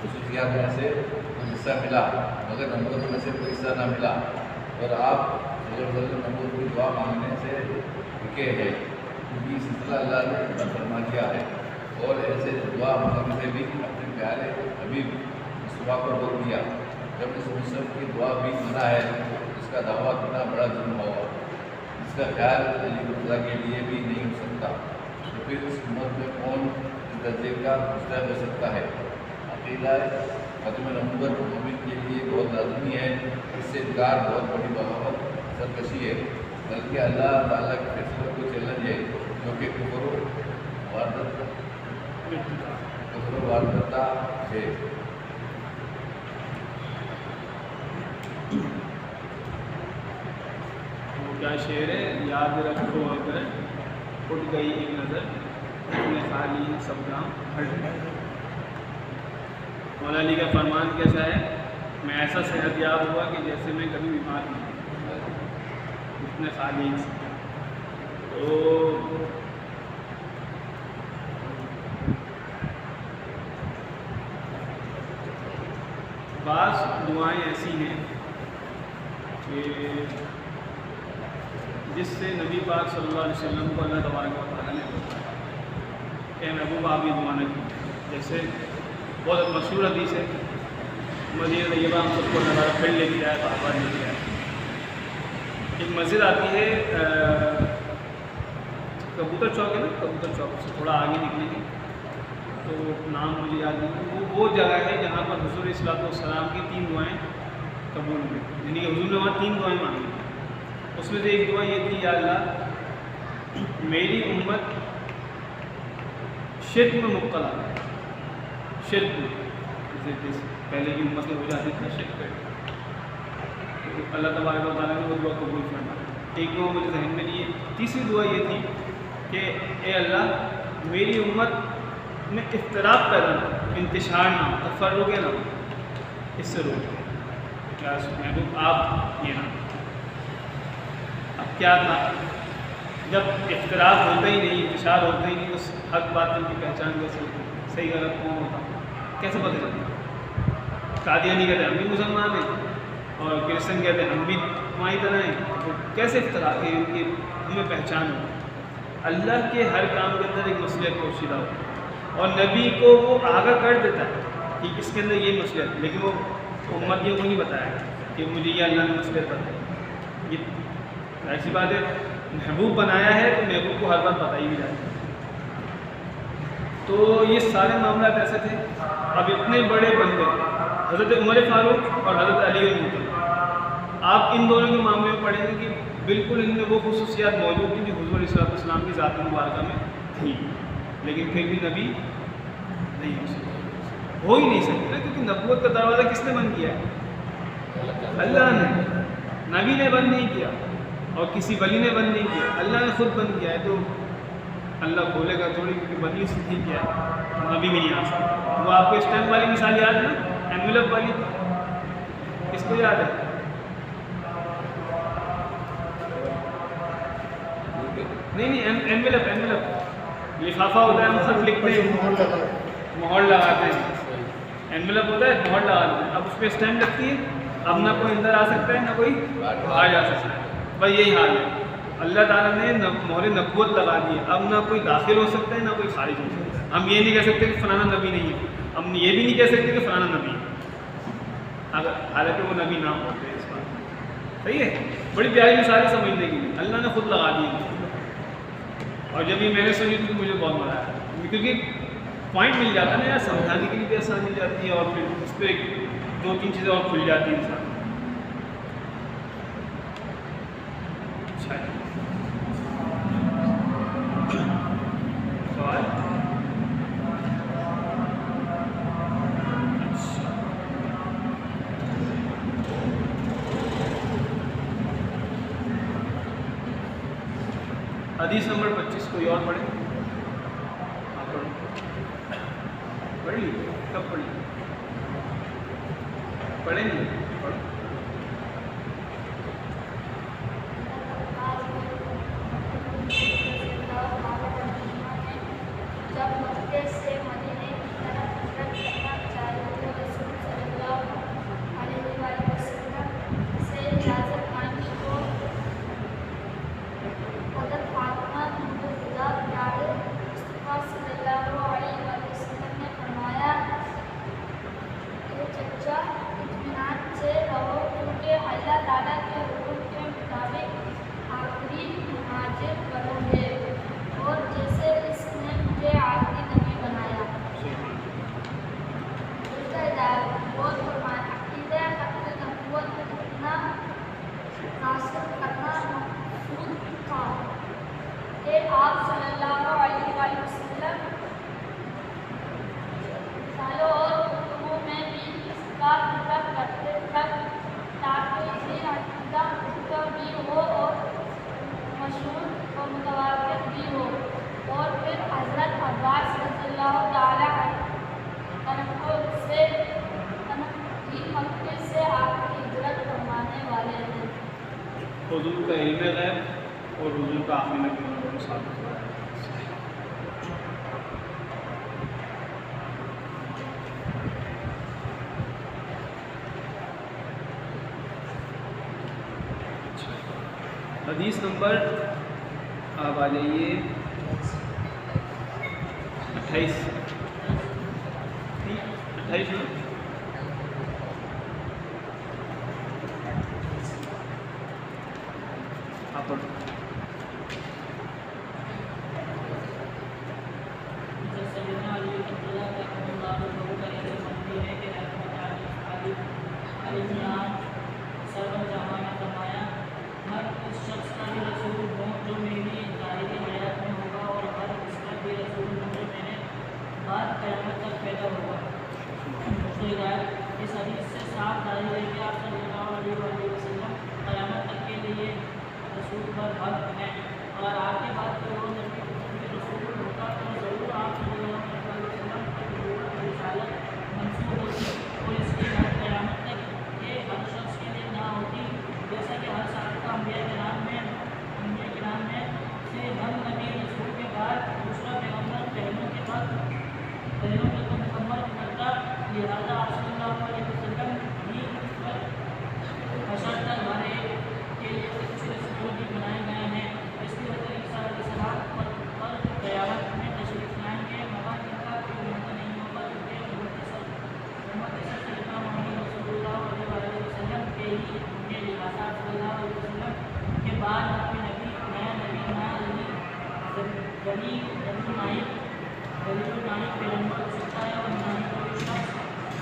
خصوصیات میں سے کچھ حصہ ملا مگر نبوت میں سے کوئی حصہ نہ ملا اور آپ صلی اللہ علیہ وسلم نبوت کی دعا مانگنے سے رکے ہیں کیونکہ یہ سلسلہ اللہ نے بند فرما دیا ہے اور ایسے دعا مانگنے سے بھی اپنے پیارے حبیب مصطفیٰ کو روک دیا جب اس مسلم کی دعا بھی منع ہے اس کا دعویٰ کتنا بڑا ظلم ہوگا اس کا خیال علی اللہ کے لیے بھی نہیں ہو سکتا تو پھر اس امت میں کون اس درجے کا مستحق ہو سکتا ہے عقیدہ ختم نبوت مومن کے لیے بہت لازمی ہے اس سے انکار بہت بڑی بغاوت سرکشی ہے بلکہ اللہ تعالیٰ کے فیصلے کو چیلنج ہے جو کہ کفر و واردتا ہے کیا شعر ہے یاد رکھو اگر اٹھ گئی ایک نظر اپنے خالی سب کام ہٹ گئے مولا علی کا فرمان کیسا ہے میں ایسا صحت یاب ہوا کہ جیسے میں کبھی بیمار نہیں اتنے خالی تو بعض دعائیں ایسی ہیں کہ جس سے نبی پاک صلی اللہ علیہ وسلم کو اللہ تبارک و تعالیٰ نے بتایا کہ محبوب آپ یہ دعا نہ کی جیسے بہت مشہور حدیث ہے مدینہ طیبہ ہم سب کو نظارہ پھر لے کے جائے تو آباد لے کے جائے ایک مسجد آتی ہے کبوتر چوک ہے نا کبوتر چوک سے تھوڑا آگے نکلیں گے تو نام مجھے یاد نہیں وہ جگہ ہے جہاں پر حضور صلی اللہ علیہ وسلم کی 3 دعائیں قبول ہوئی یعنی کہ حضور نے وہاں 3 دعائیں مانگی اس میں سے ایک دعا یہ تھی یا اللہ میری امت شرک میں مبتلا ہے شرک میں جیسے پہلے کی امت میں ہو جاتی تھی شرک پہ اللہ تبارک و تعالیٰ نے وہ دعا قبول فرمایا ایک دعا مجھے ذہن میں نہیں ہے تیسری دعا یہ تھی کہ اے اللہ میری امت میں اختلاف پیدا نہ انتشار نہ ہو تفرق نہ ہو اس سے روک کیا محبوب آپ یہ نہ اب کیا تھا جب اختلاف ہوتا ہی نہیں انتشار ہوتا ہی نہیں تو حق باطل کی پہچان کیسے ہوتی صحیح غلط کون ہوتا کیسے پتہ چلتا قادیانی کہتے ہیں ہم بھی مسلمان ہیں اور کرسچن کہتے ہیں ہم بھی تمہاری طرح ہیں تو کیسے اختلاف ہمیں پہچان ہو اللہ کے ہر کام کے اندر ایک مصلحت پوشیدہ ہوتا ہے اور نبی کو وہ آگاہ کر دیتا ہے کہ اس کے اندر یہ مصلحت لیکن وہ امتیوں کو نہیں بتایا کہ مجھے یہ اللہ نے مصلحت بتائی یہ ایسی بات ہے محبوب بنایا ہے تو محبوب کو ہر بات بتائی بھی جاتی ہے تو یہ سارے معاملات ایسے تھے اب اتنے بڑے بندے حضرت عمر فاروق اور حضرت علی المطلب، آپ ان دونوں کے معاملے میں پڑھیں گے کہ بالکل ان میں وہ خصوصیات موجود تھیں جو حضور علیہ السلام کی ذات مبارکہ میں تھیں، لیکن پھر بھی نبی نہیں ہو سکتے، ہو ہی نہیں سکتے نا، کیونکہ نبوت کا دروازہ کس نے بند کیا ہے؟ اللہ نے، نبی نے بند نہیں کیا اور کسی ولی نے بند نہیں کیا، اللہ نے خود بند کیا ہے، تو اللہ کھولے گا تھوڑی، کیونکہ ولی اس نے نہیں کیا ہے، نبی بھی نہیں آ سکتا۔ وہ آپ کو اسٹیمپ والی مثال یاد ہے نا، انویلپ والی، کس کو یاد ہے؟ نہیں انویلپ لفافہ ہوتا ہے، ہم خط لکھتے ہیں، مہر لگاتے ہیں، انویلپ ہوتا ہے مہر لگاتے ہیں، اب اس پہ اسٹیمپ لگتی ہے، اب نہ کوئی اندر آ سکتا ہے نہ کوئی باہر جا سکتا ہے، بس یہی حال ہے۔ اللہ تعالیٰ نے مہر نبوت لگا دی ہے، اب نہ کوئی داخل ہو سکتا ہے نہ کوئی خارج ہو سکتا ہے۔ ہم یہ نہیں کہہ سکتے کہ فلانا نبی نہیں ہے، ہم یہ بھی نہیں کہہ سکتے کہ فلانا نبی ہے، حالانکہ وہ نبی نہ ہوتے ہیں، اس بات صحیح ہے۔ بڑی پیاری مثالیں سمجھنے کی، اللہ نے خود لگا دی ہے، اور جب یہ میں نے سنی تو مجھے بہت مزہ آیا، کیونکہ پوائنٹ مل جاتا ہے نا یار، سمجھانے کے لیے بھی آسان مل جاتی ہے، اور پھر اس پہ 2-3 چیزیں اور کھل جاتی ہیں انسان۔ اچھا سوال؟ حدیث نمبر 25 کوئی اور پڑھیں؟ آپ پڑھ لی؟ کب پڑھی؟ پڑھیں گے؟ پڑھو۔ جب مکے سے مدینے کی طرف ہجرت کرنا چاہے تو رسول صلی اللہ علیہ وسلم سے اجازت مانگی تو حضرت فاطمہ بنت خدا پیارے مصطفیٰ صلی اللہ علیہ وسلم نے فرمایا کہ چچا اطمینان سے رہو، کیونکہ اللہ تعالیٰ کے حکم کے مطابق آخری مہاجر بنو گے، اور جیسے اس نے مجھے آخری نبی بنایا۔ اس کا بہت فرمایا عقیدہ ختم نبوت اپنا حاصل کرنا مقصود تھا کہ آپ صلی اللہ علیہ وسلم مثالوں اور حکموں میں بھی اس کا ذکر کرتے تھے تاکہ یہ عقیدہ پختہ بھی ہو اور مشہور و متواتر بھی ہو۔ اور پھر حضرت عباس رضی اللہ تعالیٰ عنہ سے مکے سے آپ کی ہجرت فرمانے والے ہیں۔ حضور کا علم غیب اور حضور کا آخری نبی ہونے کو ثابت ہوا ہے۔ حدیث نمبر آپ آ جائیے 28 میں آپ پڑھو۔ اس حدیث سے صاف ظاہر ہے کہ آپ صلی اللہ علیہ وسلم قیامت تک کے لیے رسول پر حق ہیں، اور آپ کے بعد کوئی اور نبی رسول ہوتا تو ضرور آپ صلی اللہ علیہ وسلم کی رسالت منسوخ ہوتی، اور اس کی حد قیامت تک یہ ہر شخص کے لیے نہ ہوتی، جیسا کہ ہر سابقہ انبیاء کرام میں سے ہر نبی رسول کے بعد دوسرا پیغمبر پہلوں کے کو مکمل کرتا، لہٰذا آپ صلی اللہ علیہ وسلم بھی حشر تک ہمارے کے لیے اچھے رسول بھی بنائے گئے ہیں۔ اس کی وجہ عیسیٰ علیہ السلام پر قیامت میں تشریف لائیں گے، مگر ان کا کوئی مطلب نہیں ہوگا، کیونکہ محمد صلی اللہ علیہ وسلم کے ہی ہوں گے، لہٰذا صلی اللہ علیہ وسلم کے بعد کوئی نبی نیا نبی نہ ولی نائب پیغمبر ہو سکتا ہے، اور نہ ہی کوئی شخص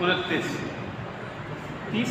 29 30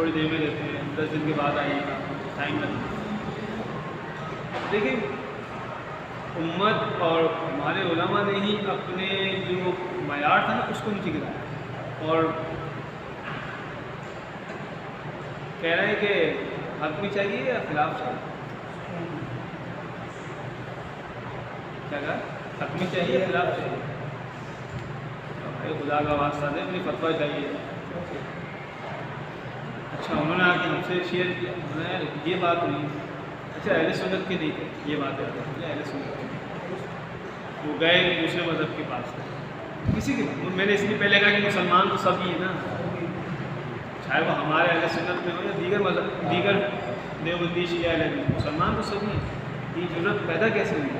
تھوڑی دیر میں دیتے ہیں، 10 دن کے بعد آئیے گا، ٹائم لگتا ہے۔ دیکھیں امت اور ہمارے علماء نے ہی اپنے جو معیار تھا نا اس کو نیچے گرایا، اور کہہ رہے ہیں کہ حق بھی چاہیے یا خلاف چاہیے، کیا کہا؟ حق بھی چاہیے یا خلاف چاہیے؟ خدا کا واسطہ دے، اپنی فتویٰ چاہیے۔ اچھا انہوں نے آ کے ہم سے شیئر کیا، انہوں نے یہ بات ہوئی، اچھا اہل سنت کے نہیں تھے، یہ بات ہے اہل سنت کے، وہ گئے دوسرے مذہب کے پاس، کسی کے، میں نے اس لیے پہلے کہا کہ مسلمان تو سب ہی ہے نا، چاہے وہ ہمارے اہل سنت میں ہو یا دیگر مذہب، دیگر دیوبندی شیعہ اہل حدیث، مسلمان تو سب ہی ہیں، یہ ضرورت پیدا کیسے ہوئی؟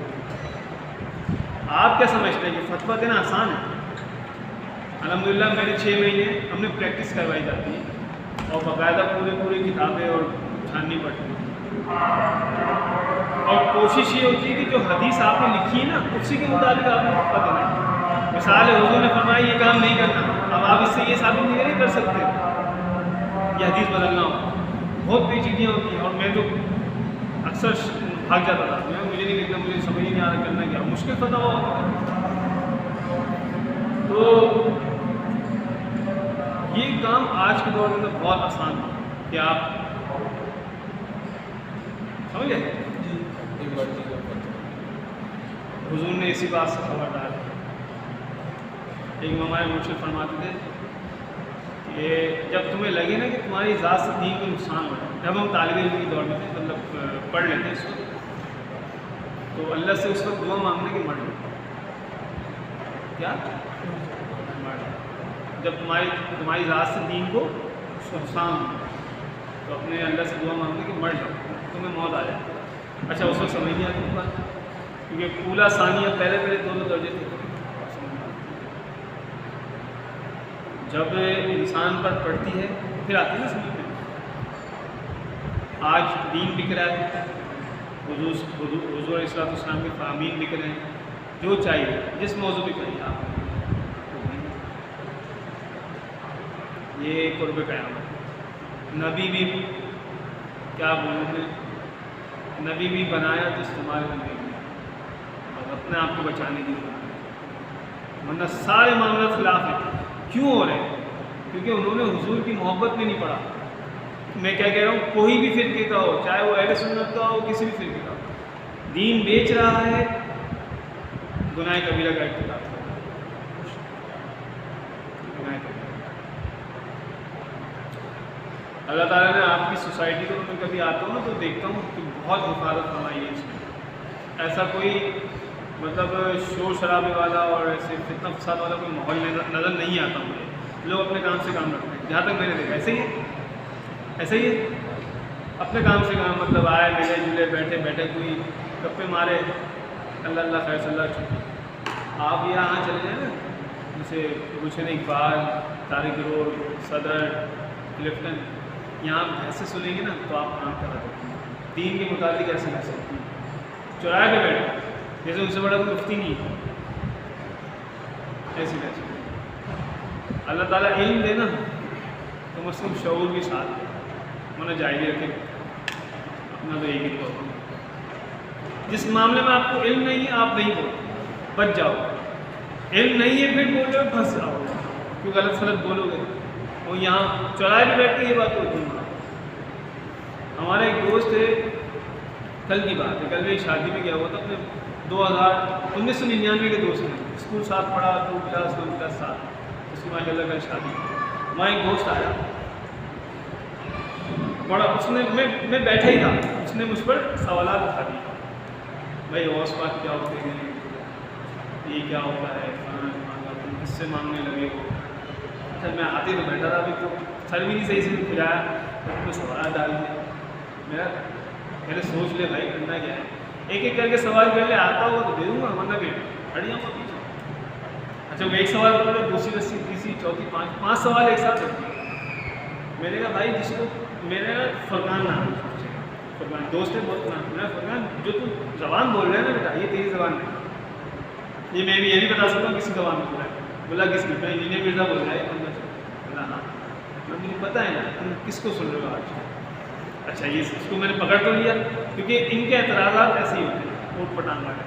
آپ کیا سمجھتے ہیں کہ فتویٰ دینا آسان ہے؟ الحمدللہ میرے 6 مہینے ہم نے پریکٹس کروائی جاتی ہے اور باقاعدہ پوری کتابیں اور چھاننی پڑتی ہے، اور کوشش یہ ہوتی ہے کہ جو حدیث آپ نے لکھی ہے نا اسی کے مطابق آپ نے فتویٰ دینا ہے۔ مثال حضور نے فرمایا یہ کام نہیں کرنا، اب آپ اس سے یہ ثابت نہیں کر سکتے یہ حدیث بدلنا ہو، بہت پیچیدگیاں ہوتی ہیں، اور میں تو اکثر بھاگ جاتا تھا، مجھے نہیں لکھنا، مجھے سمجھ نہیں آ رہا کرنا کیا، مشکل فتویٰ ہوتا ہے۔ تو یہ کام آج کے دور میں بہت آسان ہے کہ آپ سمجھ گئے، حضور نے اسی بات سے خبر ڈالی۔ ایک ہمارے مرشد فرماتے تھے کہ جب تمہیں لگے نا کہ تمہاری ذات سے دین کو نقصان ہو رہا ہے، جب ہم طالب علم کی دور میں تھے، مطلب پڑھ لیتے ہیں اس وقت، تو اللہ سے اس وقت دعا مانگنے کی مر لیں، کیا جب تمہاری ذات سے دین کو نقصان ہو تو اپنے اللہ سے دعا مانگنے کی مر جاؤ، تمہیں موت آ جائے۔ اچھا اس وقت سمجھ نہیں آتی بات، کیونکہ اولا ثانیہ پہلے 2 درجے تھے، جب انسان پر پڑتی ہے پھر آتی ہے نا سمجھ میں۔ آج دین بک رہا ہے، حضور علیہ السلام کے فرامین بک رہے ہیں، جو چاہیے جس موضوع پہ کہیں آپ، یہ قرب قیامت، نبی بھی کیا بولوں میں، نبی بھی بنایا تو استعمال کرنے کے لیے اور اپنے آپ کو بچانے کے لیے، ورنہ سارے معاملات خلاف ہیں۔ کیوں ہو رہے ہیں؟ کیونکہ انہوں نے حضور کی محبت میں نہیں پڑھا۔ میں کیا کہہ رہا ہوں، کوئی بھی فرقے کا ہو، چاہے وہ اہل سنت کا ہو، کسی بھی فرقے کا ہو، دین بیچ رہا ہے، گناہ کبیرہ کا ارتکاب ہے، گناہ کبیرہ۔ اللہ تعالیٰ نے آپ کی سوسائٹی کو، میں کبھی آتا ہوں نا تو دیکھتا ہوں کہ بہت حفاظت فرمائی ہے اس میں، ایسا کوئی مطلب شور شرابے والا اور ایسے فتنہ فساد والا کوئی ماحول نظر نہیں آتا مجھے، لوگ اپنے کام سے کام رکھتے ہیں، جہاں تک میں نے دیکھا ایسے ہی ہے، اپنے کام سے کام، مطلب آئے ملے جلے بیٹھے کوئی گپے مارے، اللہ خیر صلی اللہ چھٹی۔ آپ یہاں چلے جائیں نا، جیسے گلشن اقبال، طارق گرور، صدر، کلفٹن، یہاں ایسے سنیں گے نا تو آپ کام کرا دیں، دین کے متعلق ایسے کر سکتے ہیں، چوراہے پہ بیٹھے جیسے ان سے بڑا کوئی مفتی نہیں ہے، ایسے کیسے۔ اللہ تعالیٰ علم دے نا تو مسلم شعور بھی ساتھ ہے، انہیں جائزے رکھے اپنا تو ایک ہی طور، جس معاملے میں آپ کو علم نہیں ہے آپ نہیں بولو، بچ جاؤ، علم نہیں ہے پھر بولو پھنس جاؤ، کیوں غلط فلط بولو گے۔ وہ یہاں چوراہے پہ بیٹھ کے یہ بات ہوتی ہے۔ ہمارا ایک دوست ہے، کل کی بات ہے، کل میں ایک شادی میں گیا ہوا تھا، اپنے 1999 کے دوست ہیں، اسکول ساتھ پڑھا، 2 کلاس 7، اس کی ماشاء اللہ کل شادی، وہاں ایک دوست آیا بڑا، اس نے میں بیٹھا ہی تھا، اس نے مجھ پر سوالات اٹھا دیے، بھائی غوث پاک کیا ہوتے ہیں، یہ کیا ہوتا ہے، تم کس سے مانگنے لگے ہو۔ اچھا میں آتے تو بیٹھا تھا، ابھی تو سر بھی نہیں صحیح سے کھلایا، تو سوالات ڈال دیا، میرے سوچ لے بھائی کرنا کیا ہے، ایک ایک کر کے سوال کر لے، آتا ہوگا تو دے دوں گا، ورنہ پھر ہٹ جاؤں گا پیچھے۔ اچھا وہ ایک سوال کر لے، دوسری تیسری چوتھی 5 سوال ایک ساتھ رکھ دیا۔ میں نے کہا بھائی جس کو، میرا فرقان نام ہے، فرقان دوست ہے بہت نام، میرا فرقان جو تم زبان بول رہے ہیں نا بیٹا، یہ تیری زبان نہیں، یہ میں بھی یہ بھی بتا سکتا ہوں کسی زبان میں بولا ہے، بولا کس کی، میں انجینئر مرزا بول رہا ہے، بولا ہاں، مجھے پتہ ہے نا تم کس کو سن رہے ہو آج. اچھا یہ اس کو میں نے پکڑ تو لیا کیونکہ ان کے اعتراضات ایسے ہی ہوتے ہیں اوٹ پٹانگ والے.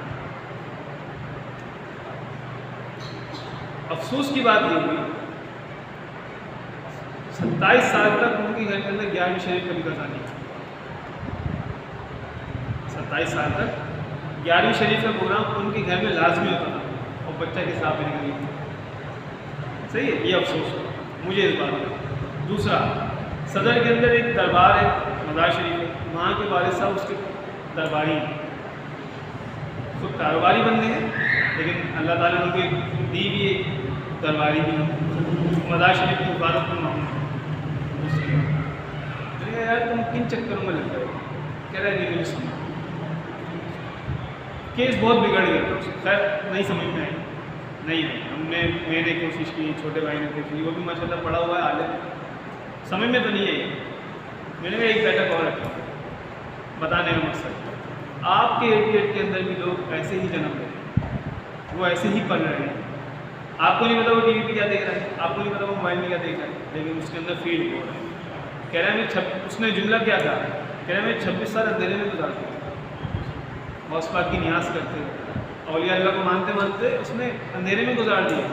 افسوس کی بات یہ ہوئی 27 سال تک ان کے گھر کے اندر 11ویں شریف کبھی قضا نہیں. 27 سال تک 11ویں شریف کا پروگرام ان کے گھر میں لازمی ہوتا تھا اور بچہ کے ساتھ میں نکلی. صحیح ہے, یہ افسوس مجھے اس بات کا. دوسرا, صدر کے اندر ایک دربار ہے مزار شریف ہے, وہاں کے والد صاحب اس کے درباری ہیں. خود کاروباری بندے ہیں لیکن اللہ تعالیٰ نے ان کو ایک دی بھی ہے درباری بھی ہے. مزار شریف کی حفاظت پر معمول ہے. یار تم کن چکروں میں لگ گئے؟ کہہ رہے نہیں مجھے سمجھ. کیس بہت بگڑ گیا تھا, خیر نہیں سمجھ میں آئی. نہیں میں نے کوشش کی, چھوٹے بھائی نے کوشش کی, وہ بھی ماشاء اللہ پڑھا ہوا ہے عالم, سمجھ میں تو نہیں آئی. میں نے کہا ایک بیٹھک اور رکھا بتانے کا مقصد, آپ کے ارد گرد کے اندر بھی لوگ ایسے ہی جنم لے رہے ہیں, وہ ایسے ہی پڑھ رہے ہیں. آپ کو نہیں پتا وہ ٹی وی پہ کیا دیکھ رہا ہے, آپ کو نہیں پتا وہ موبائل میں کیا دیکھ رہا ہے, لیکن اس کے اندر فیل ہو رہا ہے. کہہ رہا ہے میں اس نے جملہ کیا کہا, کہہ رہا ہے میں 26 سال اندھیرے میں گزارتا ہوں, غوث پاک کی نیاز کرتے ہوئے, اولیاء اللہ کو مانتے مانتے اس نے اندھیرے میں گزار دیا.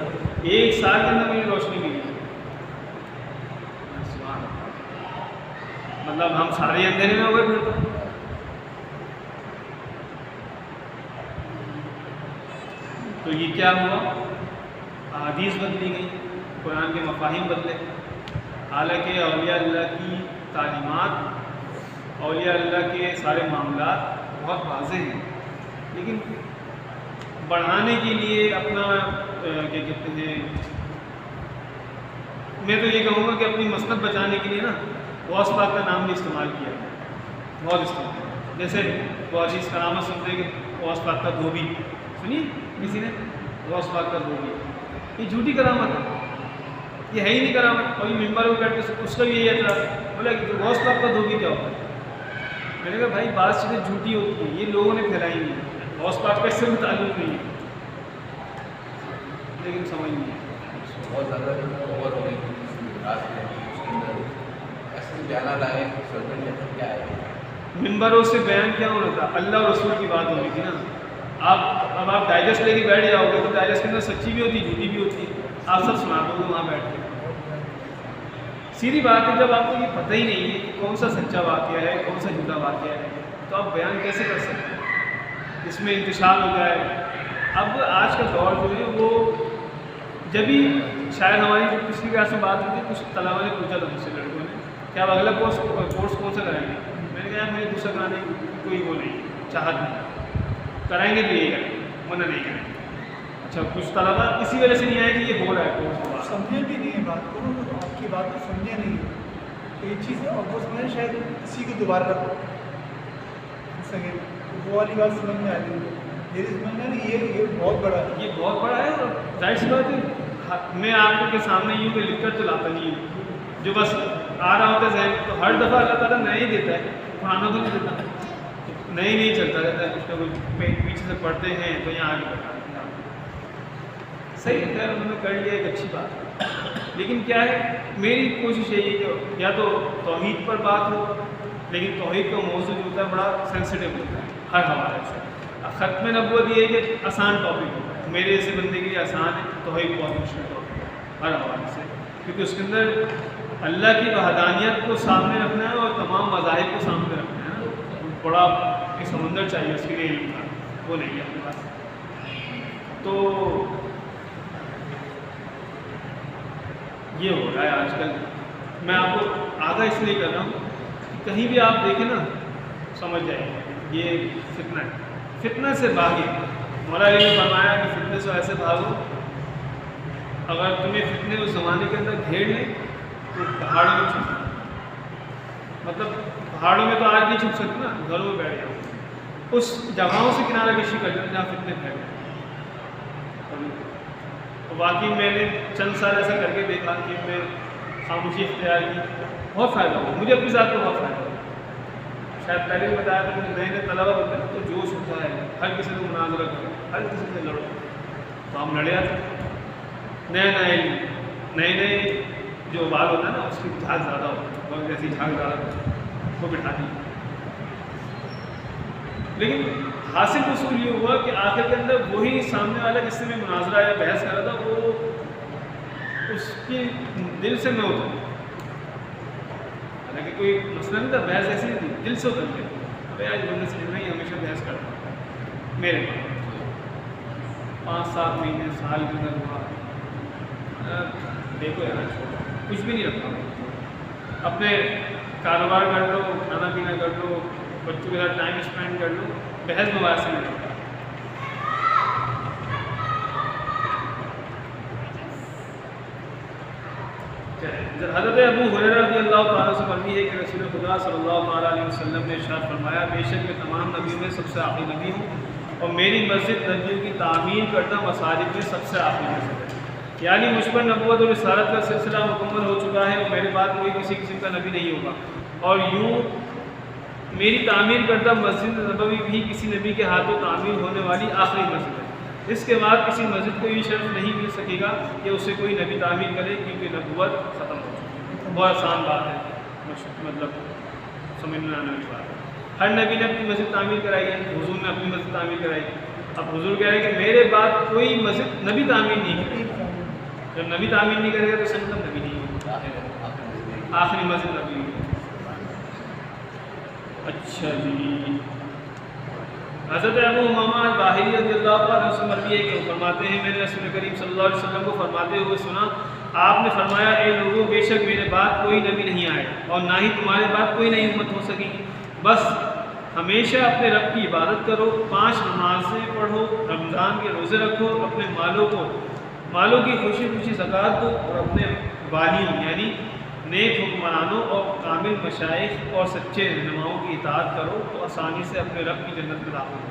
1 سال کے اندر مجھے روشنی ملی. مطلب ہم سارے اندھیرے میں ہو گئے پھر تو یہ کیا ہوا, احادیث بدلی گئی, قرآن کے مفاہیم بدلے. حالانکہ اولیاء اللہ کی تعلیمات, اولیاء اللہ کے سارے معاملات بہت واضح ہیں, لیکن بڑھانے کے لیے اپنا کیا کہتے ہیں, میں تو یہ کہوں گا کہ اپنی مسند بچانے کے لیے نا غوث پاک کا نام بھی استعمال کیا, بہت استعمال. جیسے وہ حدیث کرامت سنتے کہ غوث پاک کا دھوبی, سنیے کسی نے غوث پاک کا دھوبی, یہ جھوٹی کرامت ہے, یہ ہے ہی نہیں کرامت. اور یہ ممبر میں بیٹھ کے اس کا بھی یہی اعتراض, بولا کہ غوث پاک کا دھوبی کیا ہوتا ہے. میں نے کہا بھائی بات چیزیں جھوٹی ہوتی ہیں, یہ لوگوں نے پھیلائی نہیں ہے, غوث پاک کا اس سے بھی تعلق نہیں ہے, لیکن سمجھ نہیں ہے. بہت زیادہ اوور ہو گئی اس کے اندر ایسے بیانات آئے سرپنچ کیا ہے. ممبروں سے بیان کیا ہونا تھا, اللہ اور رسول کی بات ہونی تھی نا. اب آپ ڈائجسٹ لے کے بیٹھ جاؤ گے تو ڈائجسٹ کے اندر سچی بھی ہوتی ہے جھوٹی بھی ہوتی ہے, آپ سب سنا دو گے وہاں بیٹھ کے. سیدھی بات ہے, جب آپ کو یہ پتہ ہی نہیں ہے کہ کون سا سچا واقعہ ہے کون سا جھوٹا واقعہ ہے, تو آپ بیان کیسے کر سکتے ہیں؟ اس میں انتشار ہو جائے. اب آج کا دور جو ہے وہ جبھی شاید ہماری جو پچھلی کلاس میں بات ہوئی تھی, کچھ طلباء نے پوچھا تھا مجھ سے لڑکوں نے کہ آپ اگلا کورس کون سا کرائیں گے. میں نے کہا مجھے دوسرا کرانے کی کوئی وہ نہیں, چاہت نہیں, کرائیں گے تو یہی کریں گے, منع نہیں کریں گے. اچھا کچھ طلباء اسی وجہ سے نہیں آئے کہ یہ ہو رہا ہے کورس, سمجھے بھی نہیں ہے بات کو, آپ کی بات کو سمجھے نہیں. تو یہ چیز ہے اور اس میں شاید اسی کو دوبارہ سکے وہ والی بات سمجھ میں آ رہی ہے. یہ بہت بڑا ہے, یہ بہت بڑا ہے. اور ظاہر سی بات ہے میں آپ کے سامنے یوں کہ لکھ کر تو لاتا نہیں ہوں, جو بس آ رہا ہوتا ہے ذہن, تو ہر دفعہ اللہ تعالیٰ نیا ہی دیتا ہے, پرانا تو نہیں دیتا, نئی نہیں چلتا رہتا ہے. کچھ نہ کچھ پیچھے سے پڑھتے ہیں تو یہاں آگے بڑھا صحیح ہے, انہوں نے کر لیا, ایک اچھی بات. لیکن کیا ہے, میری کوشش یہی ہے کہ یا تو توحید پر بات ہو, لیکن توحید کا موضوع جو ہوتا ہے بڑا سینسیٹیو ہوتا ہے ہر حوالے سے. ختم نبوت یہ ہے کہ آسان ٹاپک ہوتا ہے, میرے ایسے بندے کے لیے آسان ہے. توحید بہت مشکل ٹاپک ہے ہر حوالے سے, کیونکہ اس کے اندر اللہ کی وحدانیت کو سامنے رکھنا ہے اور تمام مذاہب کو سامنے رکھنا ہے نا. بڑا ایک سمندر چاہیے اس کے لیے علم کا, وہ نہیں ہے اپنے پاس. تو یہ ہو رہا ہے آج کل. میں آپ کو آگاہ اس لیے کر رہا ہوں کہ کہیں بھی آپ دیکھیں نا سمجھ جائیں یہ فتنہ ہے, فتنہ سے بھاگے. مولا علی نے فرمایا کہ فتنے سے ایسے بھاگو, اگر تمہیں فتنے اس زمانے کے اندر گھیر لیں تو پہاڑوں میں چھپ, مطلب پہاڑوں میں تو آج نہیں چھپ سکتے نا, گھروں میں بیٹھ جاؤ, اس جگہوں سے کنارہ کشی کر جاؤ جہاں فتنے پھیل گئے. واقعی میں نے چند سال ایسا کر کے دیکھا کہ میں خاموشی اختیار کی, بہت فائدہ ہوا مجھے, اپنی ذات کو بہت فائدہ ہوا. شاید پہلے بھی بتایا تھا کہ نئے نئے طلبا ہوتے ہیں تو جوش ہوتا ہے, ہر کسی کو مناظرہ کرو, ہر کسی سے لڑو, تو ہم لڑے آتے. نئے نئے جو بال ہوتا ہے نا اس کی جھاگ زیادہ ہوتی ہے، بہت جیسی جھاگ زیادہ ہوتی ہے وہ بٹھاتی ہے. لیکن حاصل اصول یہ ہوا کہ آخر کے اندر وہی سامنے والا جس سے میں مناظرہ یا بحث کر رہا تھا وہ اس کے دل سے میں اتر گیا. حالانکہ کوئی مسئلہ نہیں تھا، بحث ایسی نہیں تھی، دل سے اتر گیا. ابھی آج بندے سے نہیں ہمیشہ بحث کرتا ہوں میرے پاس 5-7 مہینے سال کے اندر ہوا. دیکھو یار کچھ بھی نہیں رکھا، اپنے کاروبار کر لو، کھانا پینا کر لو، بچوں کے ساتھ ٹائم اسپینڈ کر لو، بحث مباحث سے نہیں رکھا. حضرت ابو ہریرہ رضی اللہ تعالیٰ سے مروی ہے کہ رسول خدا صلی اللہ تعالیٰ علیہ وسلم نے ارشاد فرمایا بے شک میں تمام نبیوں میں سب سے آخری نبی ہوں اور میری مسجد نبیوں کی تعمیر کرنا مساجد میں سب سے آخری مسجد ہے. یعنی مجھ پر نبوت اور رسالت کا سلسلہ مکمل ہو چکا ہے اور میرے بعد کوئی کسی قسم کا نبی نہیں ہوگا. اور یوں میری تعمیر کردہ مسجد نبوی بھی کسی نبی کے ہاتھوں تعمیر ہونے والی آخری مسجد ہے. اس کے بعد کسی مسجد کو یہ شرف نہیں مل سکے گا کہ اسے کوئی نبی تعمیر کرے کیونکہ نبوت ختم ہو چکی ہے. بہت آسان بات ہے، مطلب سمجھنے آنے والی بات ہے. ہر نبی نے اپنی مسجد تعمیر کرائی ہے، حضور نے اپنی مسجد تعمیر کرائی. اب حضور کہہ رہے ہیں کہ میرے بعد کوئی مسجد نبی تعمیر نہیں کرے گا. جب نبی تعمیر نہیں کرے گا تو سب نبی نہیں ہوگا، آخری مسجد نبی ہوگی. اچھا جی، حضرت ابو امامہ الباہلی رضی اللہ تعالیٰ سے مروی ہے کہ وہ فرماتے ہیں میں نے رسول کریم صلی اللہ علیہ وسلم کو فرماتے ہوئے سنا، آپ نے فرمایا اے لوگوں بے شک میرے بعد کوئی نبی نہیں آئے اور نہ ہی تمہارے بعد کوئی نئی امت ہو سکے گی. بس ہمیشہ اپنے رب کی عبادت کرو، 5 نمازیں پڑھو، رمضان کے روزے رکھو، اپنے مالوں کی خوشی خوشی زکوٰۃ دو اور اپنے والیوں یعنی نیک حکمرانوں اور کامل مشائخ اور سچے رہنماؤں کی اطاعت کرو تو آسانی سے اپنے رب کی جنت میں داخل ہو.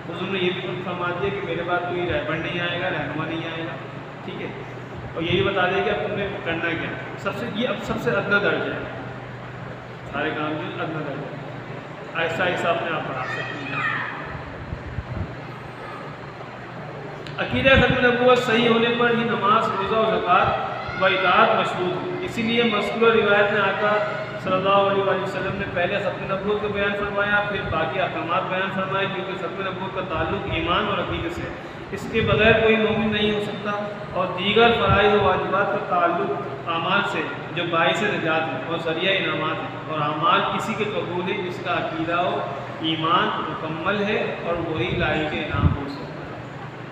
حضور نے یہ بھی فرما دیا کہ میرے بعد کوئی رہبر نہیں آئے گا، رہنما نہیں آئے گا. ٹھیک ہے، اور یہی بتا دیا کہ اب تمہیں کرنا کیا ہے. یہ اب سب سے ادنا درجہ ہے، سارے کام جو ادنا درجہ ہے، آہستہ آہستہ اپنے آپ بڑھا سکتے ہیں. عقیدہ ختم نبوت صحیح ہونے پر ہی نماز، روزہ اور زکوٰۃ و اطاعت مشروط ہے. اسی لیے مذکورہ روایت میں آقا صلی اللہ علیہ وسلم نے پہلے ختم نبوت کا بیان فرمایا، پھر باقی احکامات بیان فرمائے کیونکہ ختم نبوت کا تعلق ایمان اور عقیدے سے، اس کے بغیر کوئی مومن نہیں ہو سکتا. اور دیگر فرائض و واجبات کا تعلق اعمال سے جو باعث نجات ہے اور ذریعہ انعامات ہے. اور اعمال کسی کے قبول ہے جس کا عقیدہ و ایمان مکمل ہے اور وہی لائق انعام ہو سکتا ہے.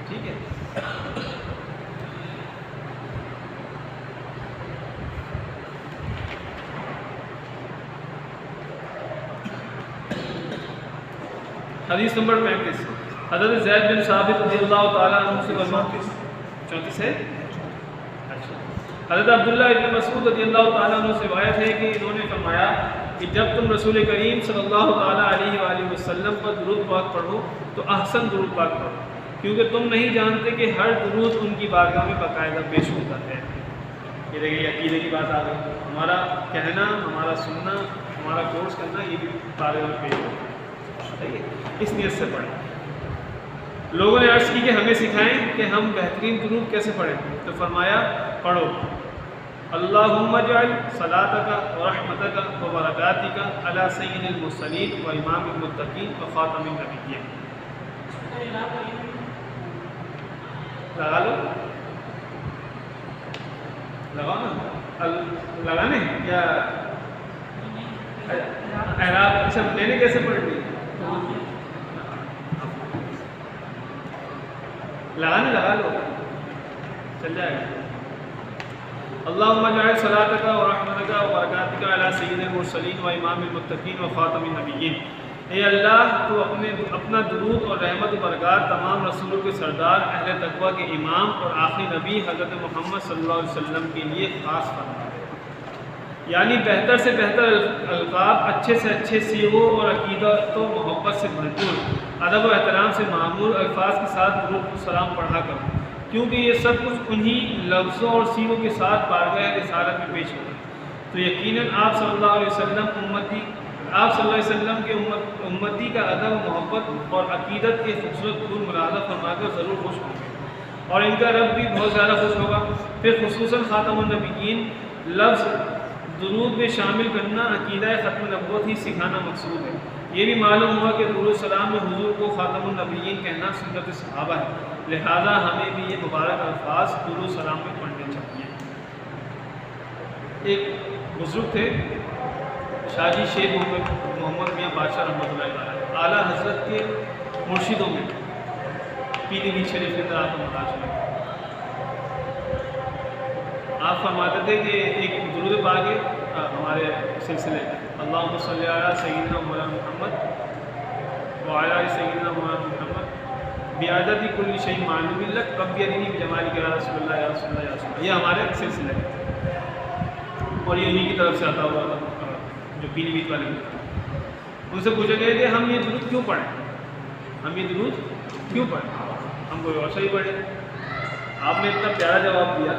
ٹھیک ہے، حدیث نمبر 35 حضرت زید بن ثابت رضی اللہ تعالیٰ عنہ سے 34 ہے. اچھا، حضرت عبداللہ ابن مسعود رضی اللہ تعالیٰ عنہ سے روایت ہے کہ انہوں نے فرمایا کہ جب تم رسول کریم صلی اللہ تعالیٰ علیہ وآلہ وسلم پر درود پاک پڑھو تو احسن درود پاک پڑھو، کیونکہ تم نہیں جانتے کہ ہر درود ان کی بارگاہ میں باقاعدہ پیش ہوتا ہے. یہ دیکھیے عقیدے کی بات آ گئی. ہمارا کہنا، ہمارا سننا، ہمارا کورس کرنا یہ بھی بارگاہ میں پیش ہوتا ہے. اس نیت سے پڑھیں. لوگوں نے عرض کی کہ ہمیں سکھائیں کہ ہم بہترین درود کیسے پڑھیں، تو فرمایا پڑھو اللہم اجعل صلاتک و رحمتک و برکاتک علی سید المرسلین و امام المتقین و خاتم النبیین. لگا لو، لگاؤ نا، لگانے یا اعراب اچھا میں نے کیسے پڑھ لی؟ لگانے لگا لو، چل جائے گا. اللہم اجعل صلاتک و رحمتک و برکاتک علی سید المرسلین و امام المتقین و خاتم النبیین. اے اللہ تو اپنا درود اور رحمت و برکات تمام رسولوں کے سردار، اہل تقوی کے امام اور آخری نبی حضرت محمد صلی اللہ علیہ وسلم کے لیے خاص فرما. یعنی بہتر سے بہتر القاب، اچھے سے اچھے سیغوں اور عقیدت و محبت سے بھرپور، ادب و احترام سے معمور الفاظ کے ساتھ درود و سلام پڑھا کرو، کیونکہ یہ سب کچھ انہی لفظوں اور سیغوں کے ساتھ بارگاہ رسالت میں پیش ہوگا. تو یقیناً آپ صلی اللہ علیہ وسلم کے امتی کا ادب و محبت اور عقیدت کے خوبصورت پھول ملاحظہ فرما کر ضرور خوش ہوں گے، اور ان کا رب بھی بہت زیادہ خوش ہوگا. پھر خصوصاً خاتم النبیین لفظ درود میں شامل کرنا عقیدہ ختم نبوت ہی سکھانا مقصود ہے۔ یہ بھی معلوم ہوا کہ درود السلام میں حضور کو خاتم النبیین کہنا سنت صحابہ ہے، لہذا ہمیں بھی یہ مبارک الفاظ درود السلام میں پڑھنے چاہیے۔ ایک بزرگ تھے شاہ شیخ محمد میاں بادشاہ رحمۃ اللہ علیہ، اعلیٰ حضرت کے مرشدوں میں پیلی بھی شریف کے اندر آپ کو متاثر ہے۔ آپ فرماتے تھے کہ ایک درود پاک ہے ہمارے سلسلے اللہم صلی علی سیدنا مولانا محمد وعلی آل سیدنا مولانا محمد بعدد کل شیء معلوم لک رب ارنی بجمالک یا رسول اللہ یا رسول اللہ یا رسول اللہ، یہ ہمارے سلسلے ہے اور یہ انہی کی طرف سے آتا ہوا جو پیلی بیت والے ان سے پوچھا گیا کہ ہم یہ درود کیوں پڑھیں، ہم یہ درود کیوں پڑھیں، ہم کوئی اور صحیح پڑھیں۔ آپ نے اتنا پیارا جواب دیا،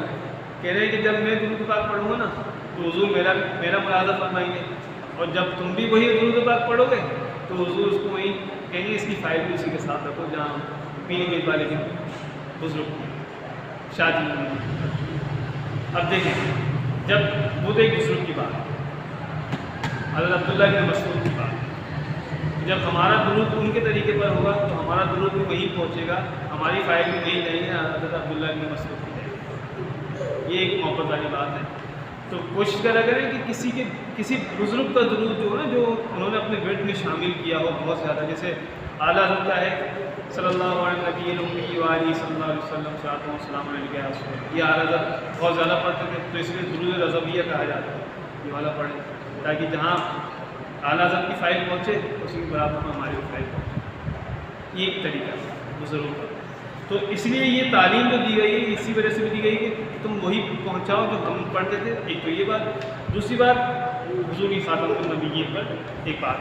کہہ رہے ہیں کہ جب میں درود پاک پڑھوں گا نا تو حضور میرا ملاحظہ فرمائیں گے، اور جب تم بھی وہی درود پاک پڑھو گے تو حضور اس کو وہیں کہیں گے اس کی فائل بھی اسی کے ساتھ رکھو جہاں پیلی بیت والے کے بزرگ شادی میں۔ اب دیکھیں، جب وہ ایک بزرگ کی بات حضرت عبداللہ بن مسعود کی بات، جب ہمارا درود ان کے طریقے پر ہوگا تو ہمارا درود بھی وہیں پہنچے گا، ہماری فائل بھی وہیں جائے گی حضرت عبداللہ بن مسعود کی جائے گی۔ یہ ایک محبت والی بات ہے۔ تو کوشش کرا کریں کہ کسی بزرگ کا درود جو ہے نا جو انہوں نے اپنے ورد میں شامل کیا ہو بہت زیادہ، جیسے اعلیٰ حضرت کا ہے صلی اللہ علیہ نبی المی وآلہ صلی اللہ علیہ وسلم صلاۃ و سلام علیہ یا رسول اللہ، یہ اعلیٰ حضرت بہت زیادہ پڑھتے تھے تو اس لیے درود رضویہ کہا جاتا ہے، یہ والا پڑھیں تاکہ جہاں اعلیٰ حضرت کی فائل پہنچے اسی کے برابر میں ہماری فائل پہنچے۔ یہ ایک طریقہ ہے بزرگوں کا۔ تو اس لیے یہ تعلیم جو دی گئی ہے اسی وجہ سے بھی دی گئی کہ تم وہی پہنچاؤ جو ہم پڑھتے تھے۔ ایک تو یہ بات، دوسری بات حضور کی خاتم النبیین پر ایک بات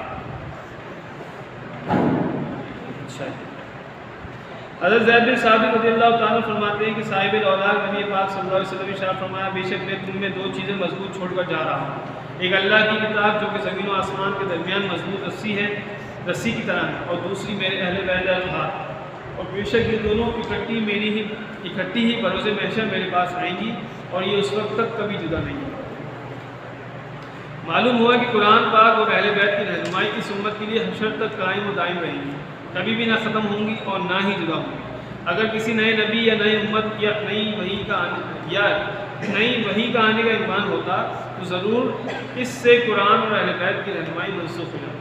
اچھا ہے۔ حضرت زید بن ثابت رضی اللہ تعالیٰ فرماتے ہیں کہ صاحب الاولاد نبی پاک صلی اللہ علیہ وسلم نے ارشاد فرمایا، بے شک میں تم میں دو چیزیں مضبوط چھوڑ کر جا رہا ہوں، ایک اللہ کی کتاب جو کہ زمین و آسمان کے درمیان مضبوط رسی کی طرح ہے، اور دوسری میرے اہل بیت الہات، اور بے شک یہ دونوں اکٹھی ہی بروز محشر میرے پاس آئیں گی اور یہ اس وقت تک کبھی جدا نہیں ہے۔ معلوم ہوا کہ قرآن پاک اور اہل بیت کی رہنمائی اس امت کے لیے حشر تک قائم و دائم رہے گی، کبھی بھی نہ ختم ہوں گی اور نہ ہی جدا ہوں گی۔ اگر کسی نئے نبی یا نئی امت یا نئی وحی کا آنے کا امکان ہوتا تو ضرور اس سے قرآن اور اہل بیت کی رہنمائی منسوخ ہو جاتی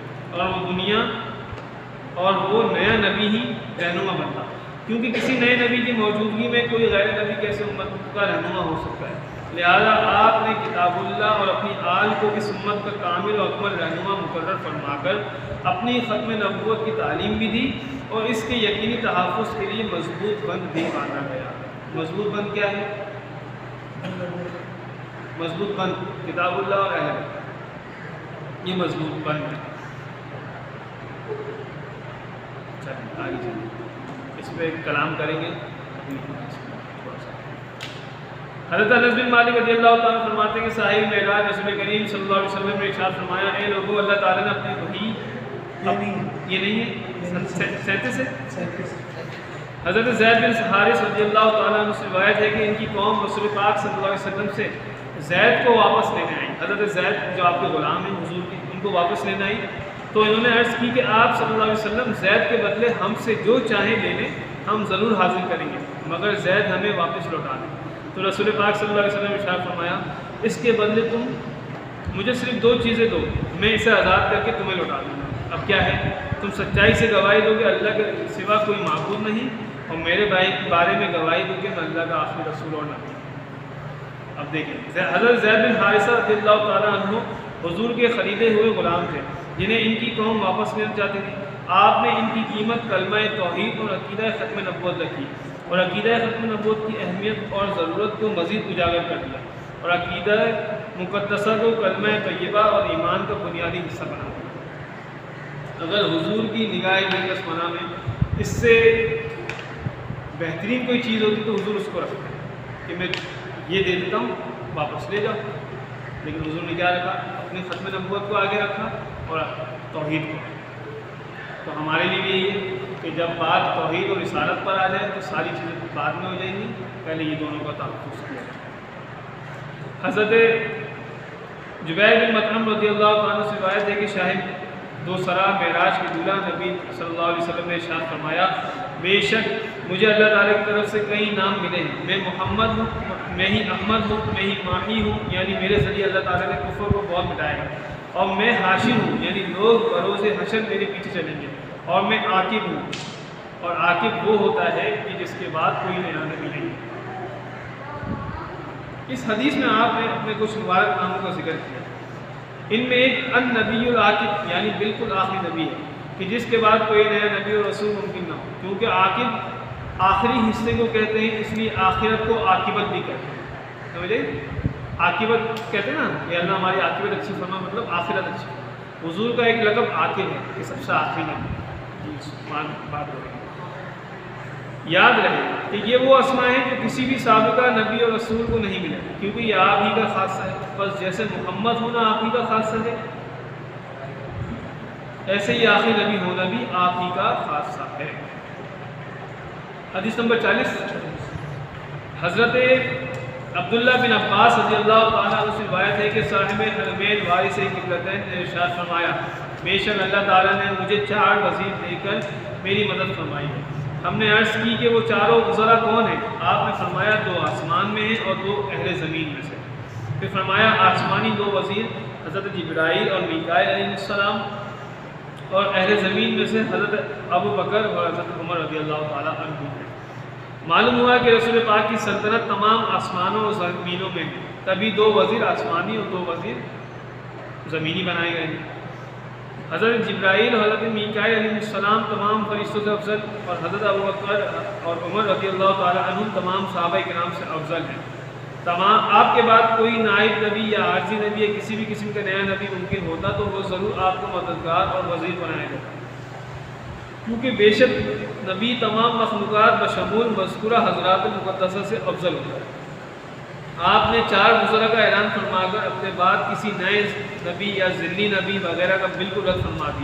اور وہ نیا نبی ہی رہنما بنتا، کیونکہ کسی نئے نبی کی موجودگی میں کوئی غیر نبی کیسے امت کا رہنما ہو سکتا ہے۔ لہذا آپ نے کتاب اللہ اور اپنی آل کو اس امت کا کامل و اکمل رہنما مقرر فرما کر اپنی ختم نبوت کی تعلیم بھی دی اور اس کے یقینی تحفظ کے لیے مضبوط بند بھی باندھا گیا۔ مضبوط بند کیا ہے؟ مضبوط بند کتاب اللہ اور اہل بیت، یہ مضبوط بند ہے۔ آگے چلیے، اس پہ کلام کریں گے۔ حضرت انس بن مالک رضی اللہ تعالیٰ فرماتے ہیں کہ صاحب معراج رسول کریم صلی اللہ علیہ وسلم نے ارشاد فرمایا، اے لوگوں، اللہ تعالیٰ نے اپنی وحی یہ نہیں ہے 37 حضرت زید بن حارث رضی اللہ تعالیٰ عنہ سے روایت ہے کہ ان کی قوم رسول پاک صلی اللہ علیہ وسلم سے زید کو واپس لینے آئی۔ حضرت زید جو آپ کے غلام ہیں حضور کی، ان کو واپس لینے آئی تو انہوں نے عرض کی کہ آپ صلی اللہ علیہ وسلم زید کے بدلے ہم سے جو چاہیں لے لیں، ہم ضرور حاضر کریں گے، مگر زید ہمیں واپس لوٹا دیں۔ تو رسول پاک صلی اللہ علیہ وسلم نے ارشاد فرمایا، اس کے بدلے تم مجھے صرف دو چیزیں دو، میں اسے آزاد کر کے تمہیں لوٹا دوں گا۔ اب کیا ہے؟ تم سچائی سے گواہی دو کہ اللہ کے سوا کوئی معبود نہیں، اور میرے بارے میں گواہی دو کہ میں اللہ کا آخری رسول اور نبی۔ اب دیکھیں، حضرت زید بن حارثہ رضی اللہ تعالیٰ عنہ حضور کے خریدے ہوئے غلام تھے جنہیں ان کی قوم واپس لینا چاہتی تھی۔ آپ نے ان کی قیمت کلمہ توحید اور عقیدہ ختم نبوت رکھی اور عقیدہ ختم نبوت کی اہمیت اور ضرورت کو مزید اجاگر کر دیا اور عقیدہ مقدسہ کو کلمہ طیبہ اور ایمان کا بنیادی حصہ بنا دیا۔ اگر حضور کی نگاہ مقدسہ میں اس سے بہترین کوئی چیز ہوتی تو حضور اس کو رکھتے کہ میں یہ دے دیتا ہوں، واپس لے جاؤ، لیکن حضور نے کیا رکھا؟ اپنی ختم نبوت کو آگے رکھا اور توحید کو۔ تو ہمارے لیے بھی یہی ہے کہ جب بات توحید اور رسالت پر آ جائے تو ساری چیزیں بعد میں ہو جائیں گی، پہلے یہ دونوں کا تحفظ کیا جائے۔ حضرت جبیر بن مطعم رضی اللہ عنہ سے روایت ہے کہ شاہد دو سرا معراج کے دولہ نبی صلی اللہ علیہ وسلم نے ارشاد فرمایا بے شک مجھے اللہ تعالیٰ کی طرف سے کئی نام ملے ہیں، میں محمد ہوں، میں ہی احمد ہوں، میں ہی ماہی ہوں، یعنی میرے ذریعے اللہ تعالیٰ نے کفر کو بہت مٹائے گا، اور میں حاشر ہوں، یعنی لوگ بروز حشر میرے پیچھے چلیں گے، اور میں عاقب ہوں، اور عاقب وہ ہوتا ہے کہ جس کے بعد کوئی نیا نبی نہیں۔ اس حدیث میں آپ نے اپنے کچھ مبارک ناموں کا ذکر کیا، ان میں ایک النبی العاقب یعنی بالکل آخری نبی ہے کہ جس کے بعد کوئی نیا نبی اور رسول ممکن نہ ہو، کیونکہ عاقب آخری حصے کو کہتے ہیں، اس لیے آخرت کو عاقبت بھی کہتے ہیں، سمجھے؟ عاقبت کہتے ہیں نا کہ اللہ ہماری عاقبت اچھی فرما، مطلب آخرت اچھی۔ حضور کا ایک لقب عاقب ہے کہ سب سے آخری نبی، بات ہو رہی ہے۔ یاد رہے کہ یہ وہ اسماء ہیں جو کسی بھی سابقہ نبی اور رسول کو نہیں ملے، کیونکہ یہ آپ ہی کا خاصہ ہے، بس جیسے محمد ہونا آپ ہی کا خاصہ ہے، ایسے ہی آخری نبی ہونا بھی آپ ہی کا خاصہ ہے۔ حدیث نمبر 40، حضرت عبداللہ بن عباس رضی اللہ تعالیٰ عنہ سے روایت ہے کہ صاحب حرمین وارث قبلتین نے ارشاد فرمایا بے شک اللہ تعالیٰ نے مجھے 4 وزیر دے کر میری مدد فرمائی ہے۔ ہم نے عرض کی کہ وہ چاروں وزراء کون ہیں؟ آپ نے فرمایا 2 آسمان میں ہیں اور 2 اہل زمین میں سے۔ پھر فرمایا آسمانی 2 وزیر حضرت جبرائیل اور میکائیل علیہ السلام، اور اہل زمین میں سے حضرت ابو بکر اور حضرت عمر رضی اللہ تعالیٰ عنہ ہیں۔ معلوم ہوا کہ رسول پاک کی سلطنت تمام آسمانوں اور زمینوں میں ہے، تبھی 2 وزیر آسمانی اور 2 وزیر زمینی بنائے گئے ہیں۔ حضرت جبرائیل اور حضرت میکائیل علیہ السلام تمام فرشتوں سے افضل، اور حضرت ابو بکر اور عمر رضی اللہ تعالیٰ عنہ تمام صحابہ کرام سے افضل ہیں۔ تمام آپ کے بعد کوئی نائب نبی یا عارضی نبی یا کسی بھی قسم کا نیا نبی ممکن ہوتا تو وہ ضرور آپ کو مددگار اور وزیر بنائے گا، کیونکہ بے شک نبی تمام مخلوقات بشمول مذکورہ حضرات المقدسہ سے افضل ہوتا ہے۔ آپ نے 4 وزراء کا اعلان فرما کر اپنے بعد کسی نئے نبی یا ذلی نبی وغیرہ کا بالکل رد فرما دیا۔